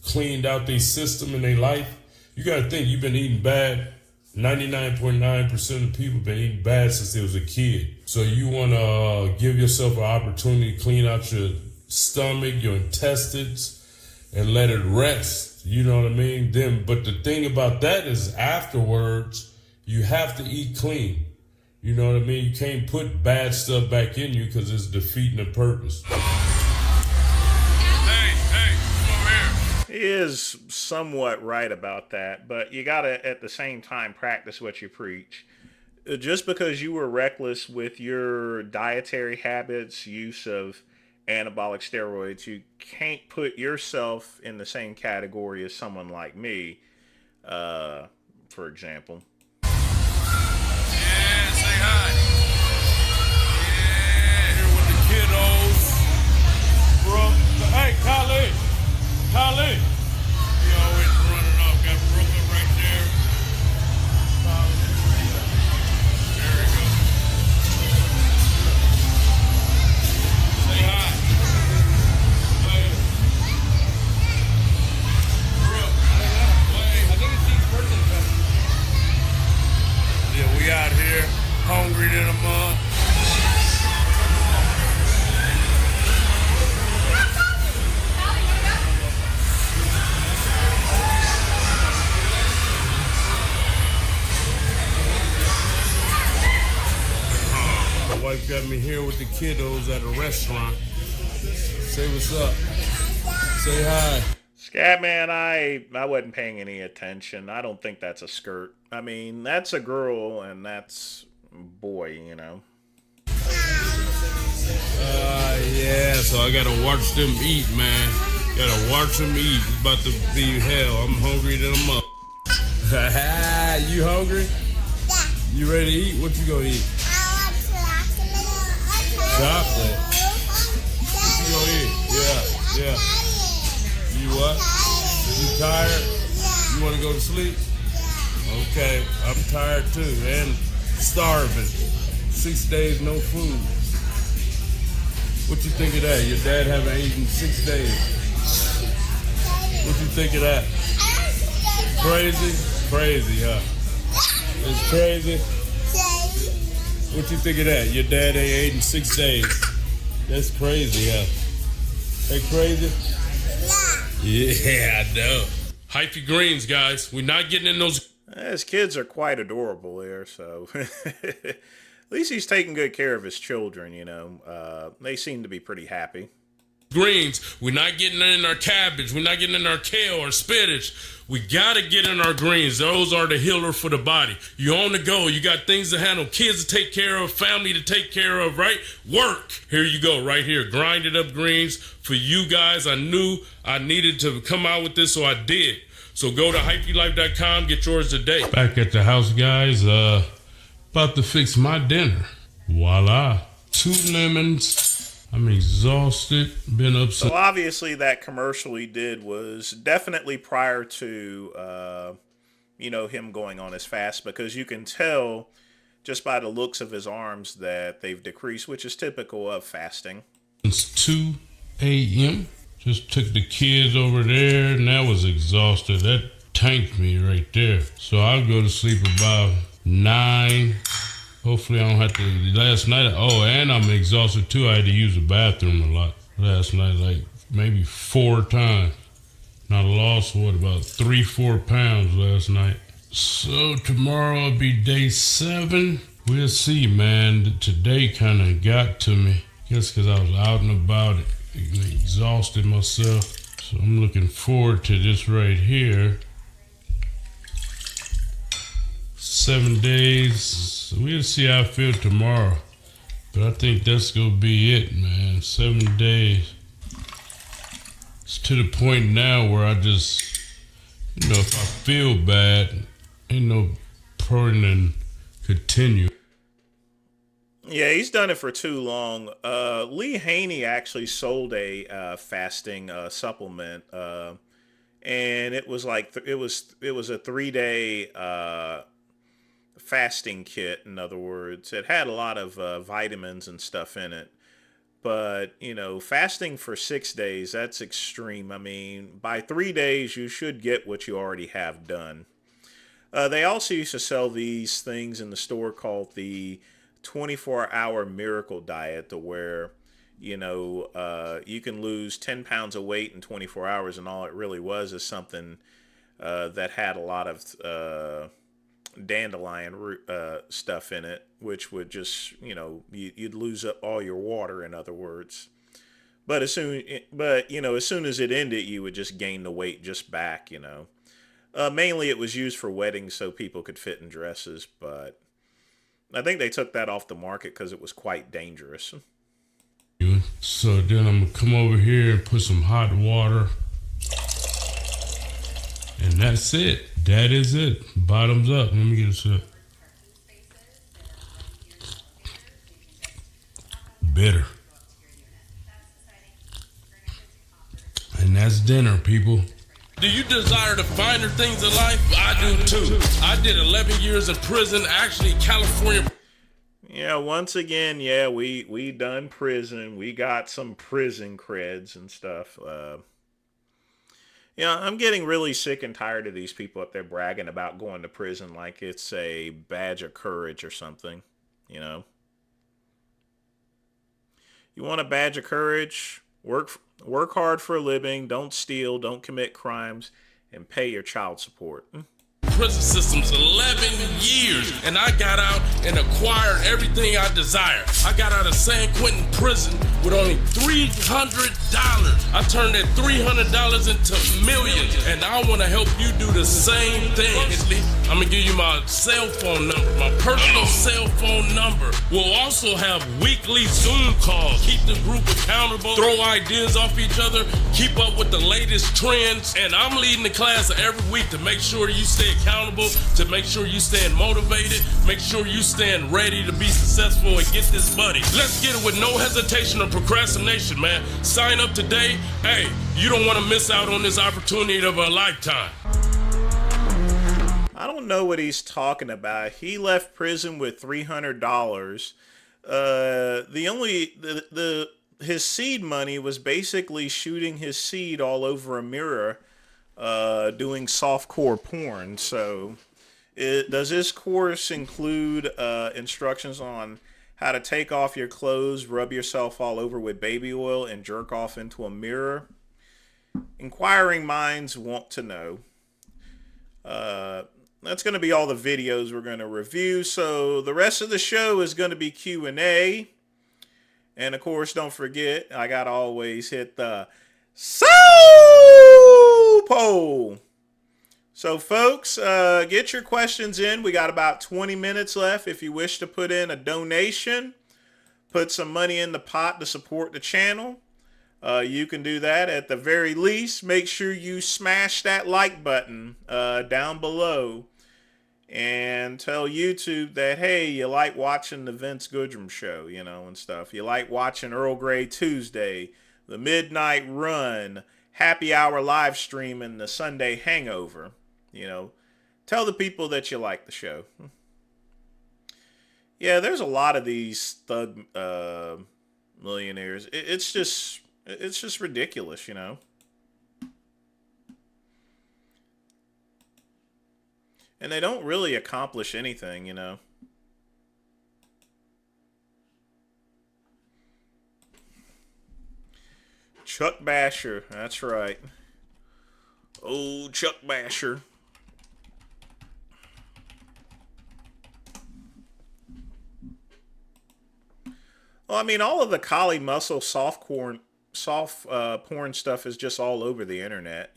cleaned out their system in their life. You got to think, you've been eating bad. 99.9% of people been eating bad since they was a kid. So you want to give yourself an opportunity to clean out your stomach, your intestines, and let it rest. You know what I mean? But the thing about that is afterwards, you have to eat clean. You know what I mean? You can't put bad stuff back in you because it's defeating the purpose. He is somewhat right about that, but you gotta at the same time practice what you preach. Just because you were reckless with your dietary habits, use of anabolic steroids, you can't put yourself in the same category as someone like me, for example. Yeah, say hi. Yeah, here with the kiddos. Bro, hey, Colleen. He always running off. Got Brooklyn right there. There we go. Say hi. Yeah, we out here hungry than a mug. My wife got me here with the kiddos at a restaurant. Say what's up. Say hi. Scatman, I wasn't paying any attention. I don't think that's a skirt. I mean, that's a girl and that's a boy, you know. Yeah, so I gotta watch them eat, man. Gotta watch them eat. It's about to be hell. I'm hungry than a mother. You hungry? Yeah. You ready to eat? What you gonna eat? I want chocolate. What you gonna eat? Yeah. You what? You tired? You wanna go to sleep? Okay, I'm tired too, and starving. 6 days, no food. What you think of that? Your dad haven't eaten 6 days. What you think of that? Crazy? Crazy, huh? It's crazy? What you think of that? Your dad ain't ate in 6 days. That's crazy, huh? That crazy? Yeah, I know. Hyphy greens, guys. We're not getting in those. His kids are quite adorable there, so at least he's taking good care of his children, you know. They seem to be pretty happy. Greens. We're not getting in our cabbage. We're not getting in our kale or spinach. We got to get in our greens. Those are the healer for the body. You're on the go. You got things to handle, kids to take care of, family to take care of, right? Work. Here you go, right here. Grinded up greens for you guys. I knew I needed to come out with this, so I did. So go to hyphylife.com, get yours today. Back at the house, guys. About to fix my dinner. Voila. 2 lemons. I'm exhausted. Been up so obviously that commercial he did was definitely prior to, him going on his fast, because you can tell just by the looks of his arms that they've decreased, which is typical of fasting. It's 2 a.m. Just took the kids over there, and that was exhausted. That tanked me right there. So I'll go to sleep about 9. Hopefully I don't have to. Last night, and I'm exhausted too. I had to use the bathroom a lot last night, like maybe 4 times. And I lost, about 3-4 pounds last night. So tomorrow will be day 7. We'll see, man. Today kind of got to me. Guess because I was out and about, exhausted myself. So I'm looking forward to this right here. 7 days. So we'll see how I feel tomorrow. But I think that's gonna be it, man. 7 days. It's to the point now where I just, if I feel bad, ain't no point in continue. Yeah, he's done it for too long. Lee Haney actually sold a fasting supplement, and it was like it was a 3-day fasting kit. In other words, it had a lot of vitamins and stuff in it. But fasting for 6 days, that's extreme. I mean, by 3 days, you should get what you already have done. They also used to sell these things in the store called the 24-hour miracle diet, to where you can lose 10 pounds of weight in 24 hours, and all it really was is something that had a lot of dandelion root stuff in it, which would just you'd lose up all your water, in other words. But as soon as it ended, you would just gain the weight just back. Mainly it was used for weddings so people could fit in dresses, but I think they took that off the market because it was quite dangerous. So then I'm gonna come over here and put some hot water, and that's it. That is it. Bottoms up. Let me get a sip. Bitter. And that's dinner, people. Do you desire the finer things in life? I do too. I did 11 years in prison, actually California. Yeah, once again, we done prison. We got some prison creds and stuff. I'm getting really sick and tired of these people up there bragging about going to prison like it's a badge of courage or something. You want a badge of courage? Work hard for a living, don't steal, don't commit crimes, and pay your child support. Prison system's 11 years, and I got out and acquired everything I desired. I got out of San Quentin prison with only $300. I turned that $300 into millions, and I want to help you do the same thing. I'm gonna give you my cell phone number, my personal cell phone number. We'll also have weekly Zoom calls, keep the group accountable, throw ideas off each other, keep up with the latest trends, and I'm leading the class every week to make sure you stay accountable, to make sure you stand motivated, make sure you stand ready to be successful and get this money. Let's get it with no hesitation or procrastination, man. Sign up today. Hey, you don't want to miss out on this opportunity of a lifetime. I don't know what he's talking about. He left prison with $300. His seed money was basically shooting his seed all over a mirror, doing softcore porn. So, does this course include instructions on how to take off your clothes, rub yourself all over with baby oil, and jerk off into a mirror? Inquiring minds want to know. That's going to be all the videos we're going to review. So the rest of the show is going to be Q&A. And of course, don't forget, I got to always hit the soul poll. So folks, get your questions in. We got about 20 minutes left. If you wish to put in a donation, put some money in the pot to support the channel, you can do that. At the very least, make sure you smash that like button down below and tell YouTube that, hey, you like watching the Vince Goodrum show, and stuff. You like watching Earl Grey Tuesday, the Midnight Run, Happy Hour live stream, and the Sunday Hangover. Tell the people that you like the show. Yeah, there's a lot of these thug millionaires. It's just ridiculous, And they don't really accomplish anything, Chuck Basher, that's right. Oh, Chuck Basher. Well, I mean, all of the Kali Muscle soft porn stuff is just all over the internet,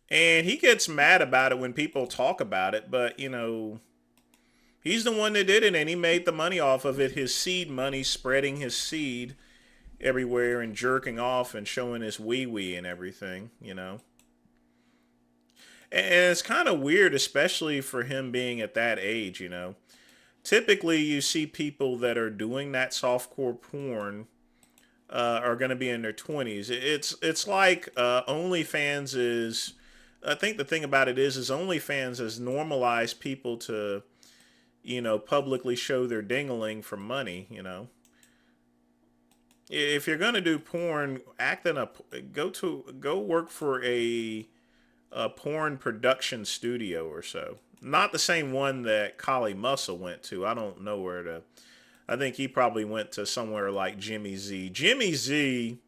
And he gets mad about it when people talk about it, but, He's the one that did it, and he made the money off of it. His seed money, spreading his seed everywhere and jerking off and showing his wee-wee and everything, you know. And it's kind of weird, especially for him being at that age, you know. Typically, you see people that are doing that softcore porn are going to be in their 20s. It's like OnlyFans is... I think the thing about it is OnlyFans has normalized people to, you know, publicly show their dingling for money, you know. If you're going to do porn, go work for a porn production studio or so. Not the same one that Kali Muscle went to. I don't know where to... I think he probably went to somewhere like Jimmy Z. Jimmy Z,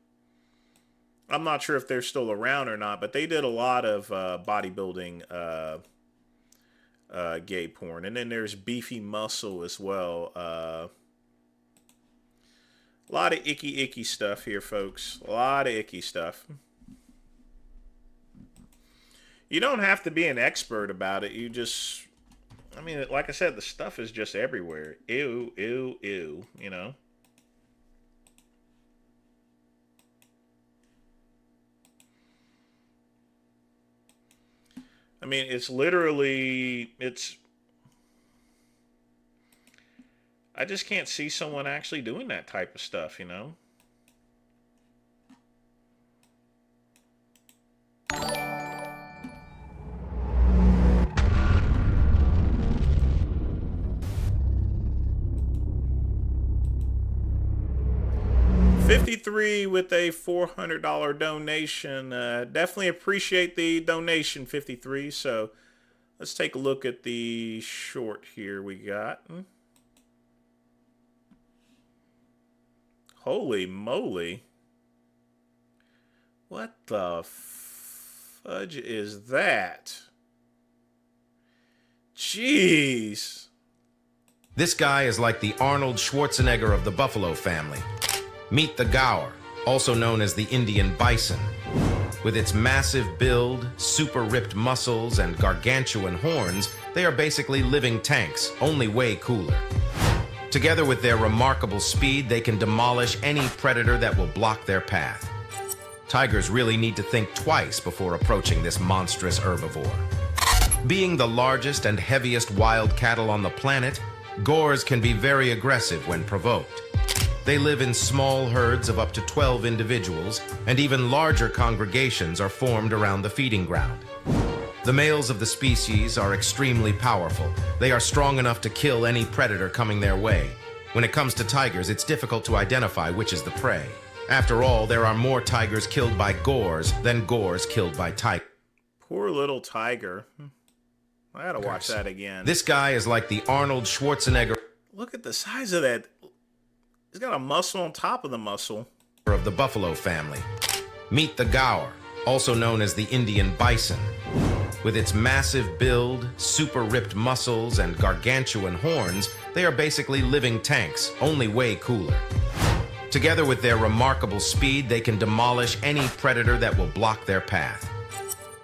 I'm not sure if they're still around or not, but they did a lot of bodybuilding gay porn. And then there's Beefy Muscle as well. A lot of icky stuff here, folks. A lot of icky stuff. You don't have to be an expert about it. You just... I mean, like I said, the stuff is just everywhere. Ew, ew, ew, you know? I mean, it's literally, I just can't see someone actually doing that type of stuff, you know? $53 with a $400 donation. Definitely appreciate the donation, 53. So let's take a look at the short here we got. Holy moly. What the fudge is that? Jeez. This guy is like the Arnold Schwarzenegger of the Buffalo family. Meet the gaur, also known as the Indian bison. With its massive build, super ripped muscles, and gargantuan horns, they are basically living tanks, only way cooler. Together with their remarkable speed, they can demolish any predator that will block their path. Tigers really need to think twice before approaching this monstrous herbivore. Being the largest and heaviest wild cattle on the planet, gaurs can be very aggressive when provoked. They live in small herds of up to 12 individuals, and even larger congregations are formed around the feeding ground. The males of the species are extremely powerful. They are strong enough to kill any predator coming their way. When it comes to tigers, it's difficult to identify which is the prey. After all, there are more tigers killed by gaurs than gaurs killed by tigers. Poor little tiger. I gotta watch that again. This guy is like the Arnold Schwarzenegger. Look at the size of that. He's got a muscle on top of the muscle. Of the buffalo family. Meet the gaur, also known as the Indian bison. With its massive build, super ripped muscles, and gargantuan horns, they are basically living tanks, only way cooler. Together with their remarkable speed, they can demolish any predator that will block their path.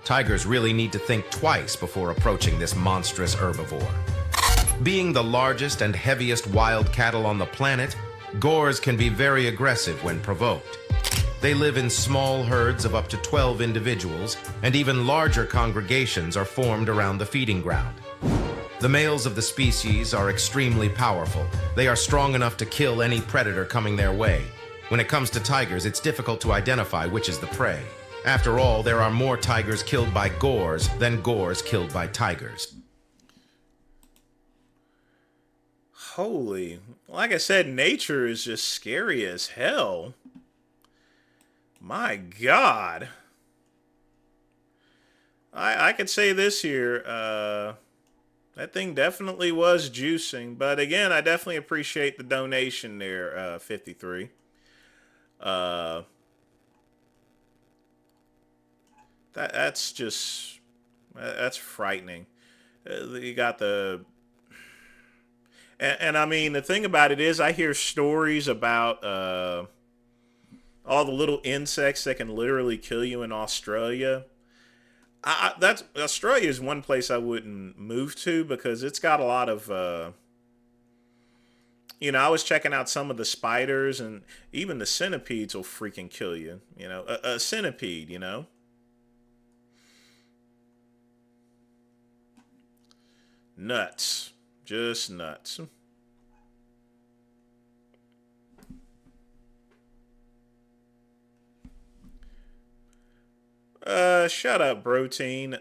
Tigers really need to think twice before approaching this monstrous herbivore. Being the largest and heaviest wild cattle on the planet, gaurs can be very aggressive when provoked. They live in small herds of up to 12 individuals, and even larger congregations are formed around the feeding ground. The males of the species are extremely powerful. They are strong enough to kill any predator coming their way. When it comes to tigers, it's difficult to identify which is the prey. After all, there are more tigers killed by gaurs than gaurs killed by tigers. Holy, like I said, nature is just scary as hell. My God. I could say this here, that thing definitely was juicing, but again, I definitely appreciate the donation there, 53. That's just, that's frightening. You got the... And I mean, the thing about it is I hear stories about all the little insects that can literally kill you in Australia. That's Australia is one place I wouldn't move to because it's got a lot of. I was checking out some of the spiders and even the centipedes will freaking kill you. A centipede. Nuts, just nuts. Shut up, Protein.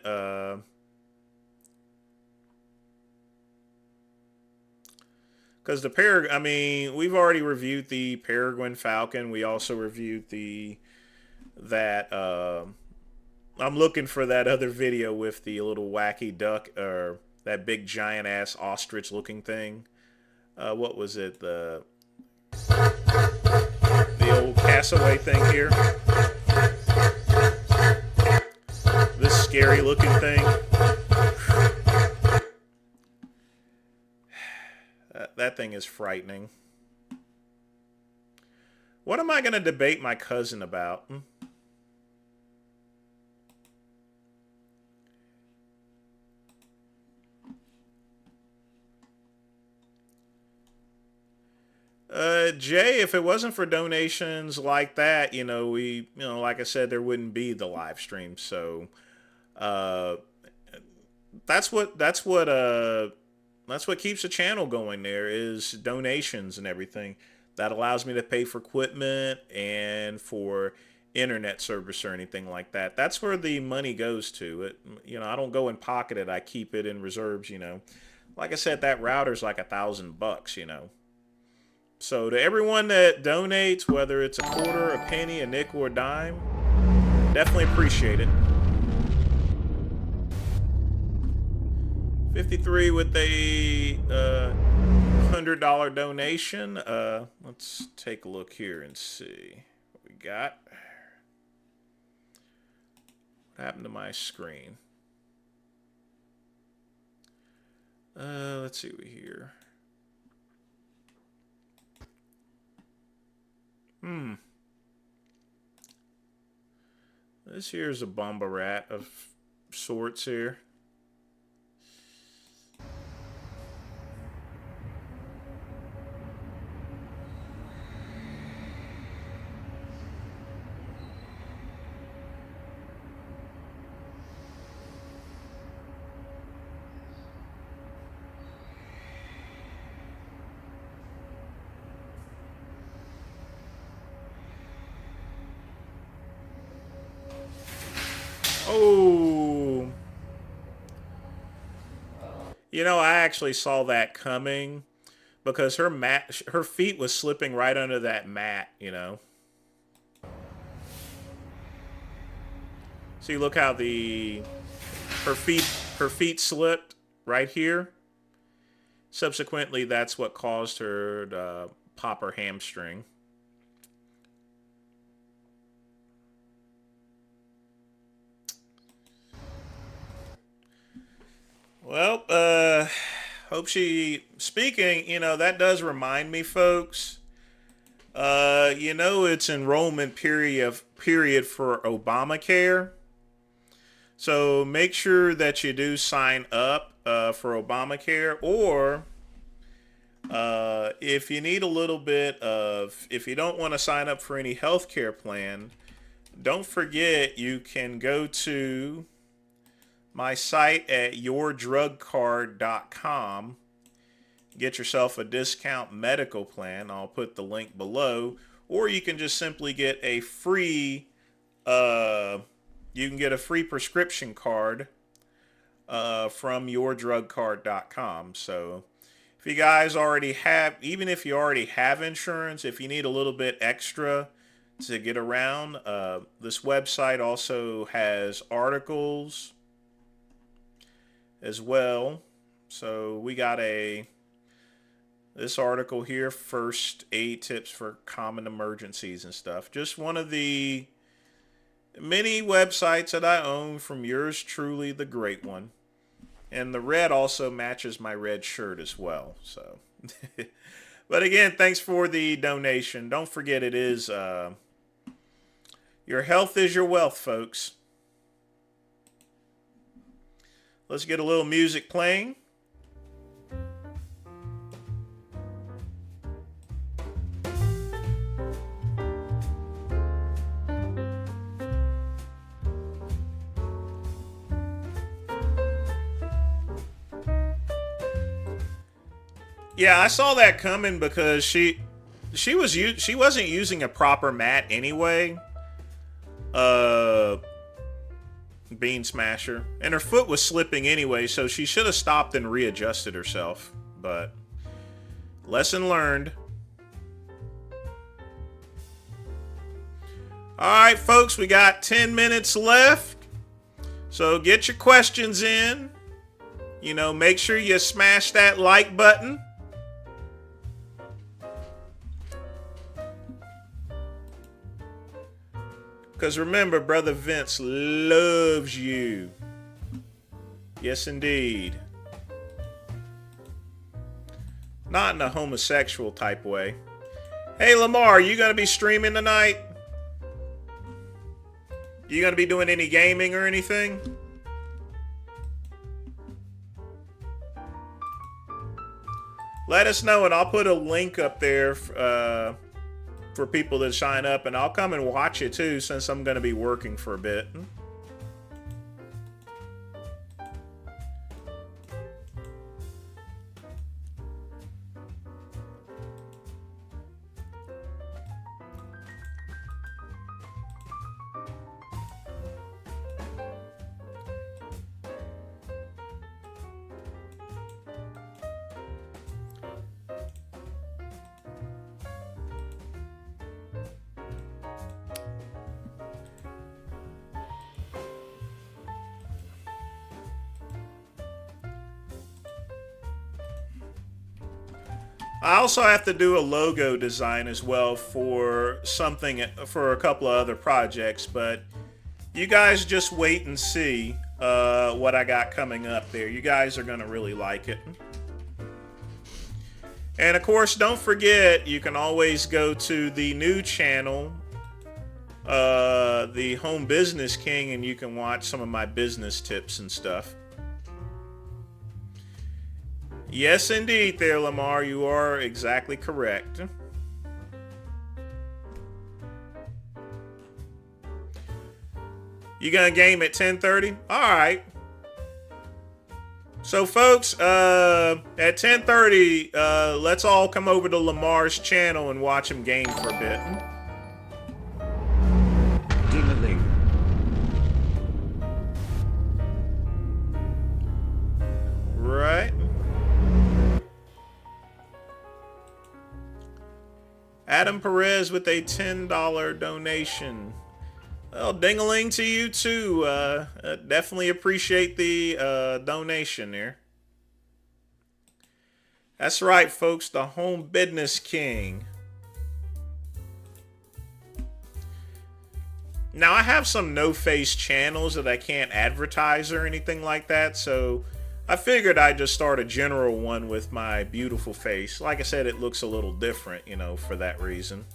Because we've already reviewed the Peregrine Falcon. We also reviewed I'm looking for that other video with the little wacky duck, or that big giant ass ostrich looking thing. What was it? The old Castaway thing here. This scary looking thing. That thing is frightening. What am I going to debate my cousin about? Jay, if it wasn't for donations like that, like I said, there wouldn't be the live stream. So, that's what keeps the channel going. There is donations and everything that allows me to pay for equipment and for internet service or anything like that. That's where the money goes to. I don't go and pocket it. I keep it in reserves. Like I said, that router's like $1,000. So to everyone that donates, whether it's a quarter, a penny, a nickel, or a dime, definitely appreciate it. 53 with a $100 donation. Let's take a look here and see what we got. What happened to my screen? Let's see what we hear. This here's a bomba rat of sorts here. Oh, I actually saw that coming because her feet was slipping right under that mat, See, look how her feet slipped right here. Subsequently, that's what caused her to pop her hamstring. Well, hope speaking, that does remind me, folks, it's enrollment period for Obamacare. So make sure that you do sign up for Obamacare, or if you need a little bit if you don't want to sign up for any healthcare plan, don't forget you can go to my site at yourdrugcard.com. Get yourself a discount medical plan. I'll put the link below. Or you can just simply get a free prescription card from yourdrugcard.com. So if you guys even if you already have insurance, if you need a little bit extra to get around, this website also has articles as well. So we got this article here, first aid tips for common emergencies and stuff. Just one of the many websites that I own from yours truly, the great one. And the red also matches my red shirt as well. So, but again, thanks for the donation. Don't forget, it is your health is your wealth, folks. Let's get a little music playing. Yeah, I saw that coming because she wasn't using a proper mat anyway. Bean Smasher, and her foot was slipping anyway, so she should have stopped and readjusted herself. But lesson learned. All right, folks, we got 10 minutes left, so get your questions in. You know, make sure you smash that like button. Because remember, Brother Vince loves you. Yes, indeed. Not in a homosexual type way. Hey, Lamar, you going to be streaming tonight? You going to be doing any gaming or anything? Let us know, and I'll put a link up there for people to sign up, and I'll come and watch it too, since I'm going to be working for a bit. I also have to do a logo design as well for something, for a couple of other projects, but you guys just wait and see what I got coming up there. You guys are going to really like it. And of course, don't forget, you can always go to the new channel, the Home Business King, and you can watch some of my business tips and stuff. Yes, indeed, there, Lamar. You are exactly correct. You gonna game at 10:30? All right. So, folks, at 10:30, let's all come over to Lamar's channel and watch him game for a bit. Ding-a-ling. Right. Adam Perez with a $10 donation. Well, ding-a-ling to you too. Definitely appreciate the donation there. That's right, folks. The Home Business King. Now, I have some no-face channels that I can't advertise or anything like that, so I figured I'd just start a general one with my beautiful face. Like I said, it looks a little different, you know, for that reason.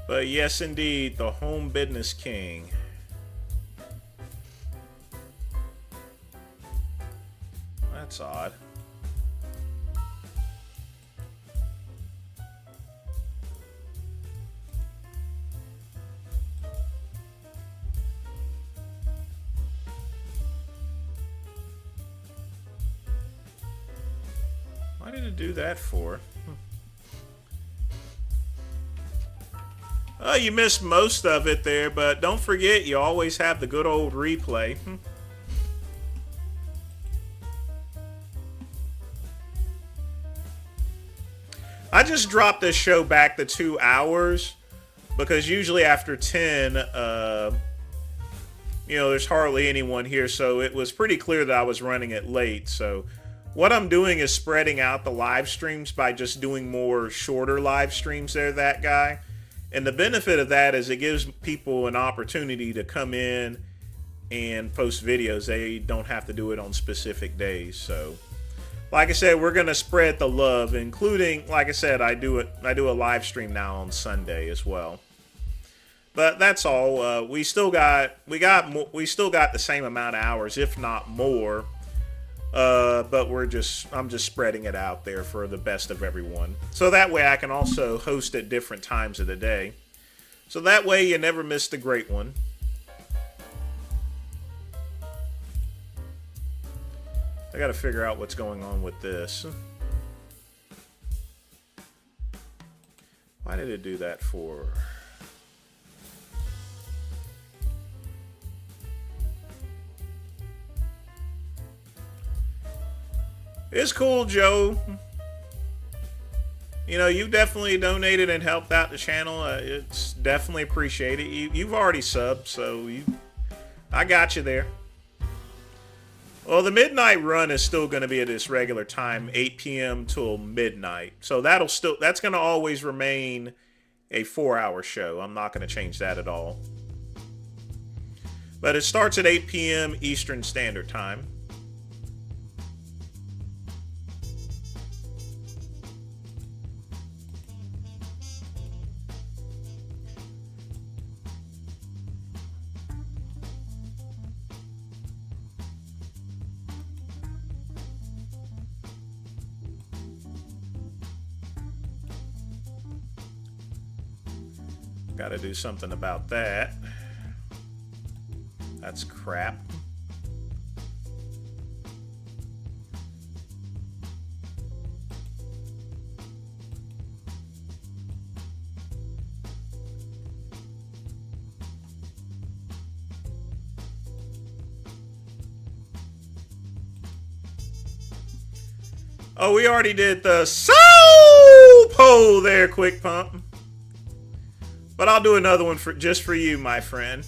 But yes, indeed, the Home Business King. That's odd. Why did it do that for? Oh, you missed most of it there, but don't forget, you always have the good old replay. I just dropped this show back to 2 hours because usually after 10, you know, there's hardly anyone here, so it was pretty clear that I was running it late. So what I'm doing is spreading out the live streams by just doing more shorter live streams there, that guy. And the benefit of that is it gives people an opportunity to come in and post videos. They don't have to do it on specific days. So like I said, we're gonna spread the love, including, like I said, I do a live stream now on Sunday as well. But that's all. We still got the same amount of hours, if not more. But I'm just spreading it out there for the best of everyone. So that way I can also host at different times of the day. So that way you never miss the great one. I gotta figure out what's going on with this. Why did it do that for? It's cool, Joe. You know, you definitely donated and helped out the channel. It's definitely appreciated. You've already subbed, so I got you there. Well, the midnight run is still going to be at its regular time, 8 p.m. till midnight. So that's going to always remain a 4-hour show. I'm not going to change that at all. But it starts at 8 p.m. Eastern Standard Time. Got to do something about that. That's crap. Oh, we already did the soul poll there, Quick Pump. But I'll do another one just for you, my friend.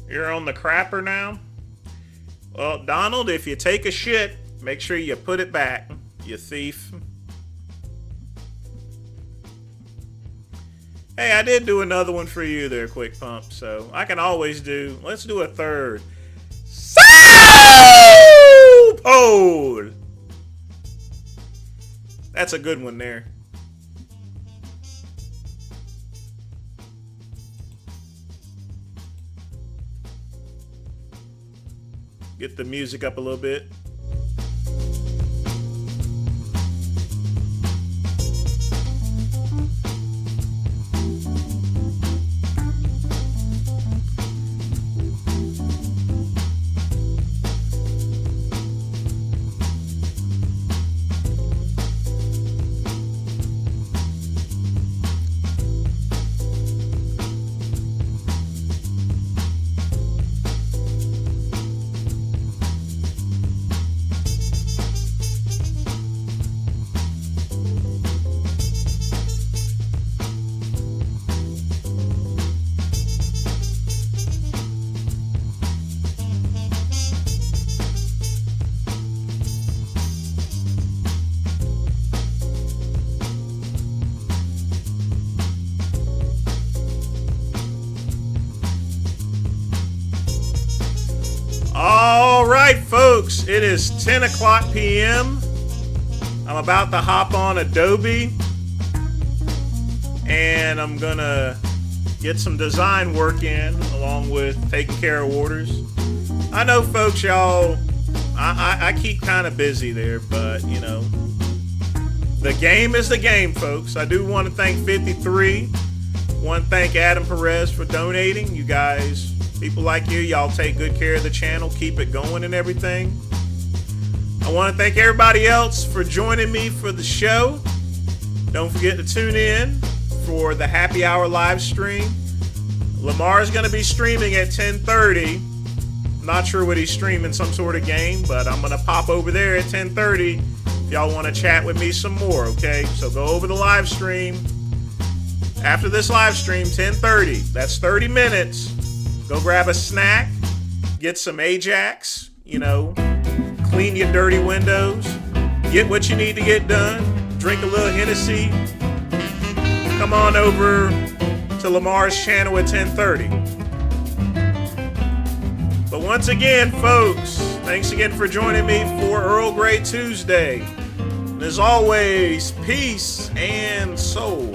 You're on the crapper now? Well, Donald, if you take a shit, make sure you put it back, you thief. Hey, I did do another one for you there, Quick Pump, so I can always do... Let's do a third. Soul Poll! That's a good one there. Get the music up a little bit. All right, folks, it is 10 o'clock p.m. I'm about to hop on Adobe and I'm gonna get some design work in along with taking care of orders. I know, folks, y'all, I keep kind of busy there, but you know, the game is the game, folks. I do want to thank 53. Want to thank Adam Perez for donating. You guys, people like you, y'all take good care of the channel, keep it going and everything. I want to thank everybody else for joining me for the show. Don't forget to tune in for the happy hour live stream. Lamar is going to be streaming at 10:30. Not sure what he's streaming, some sort of game, but I'm going to pop over there at 10:30 if y'all want to chat with me some more, okay? So go over the live stream. After this live stream, 10:30, that's 30 minutes. Go grab a snack, get some Ajax, clean your dirty windows, get what you need to get done, drink a little Hennessy. Come on over to Lamar's channel at 10:30. But once again, folks, thanks again for joining me for Earl Grey Tuesday. And as always, peace and soul.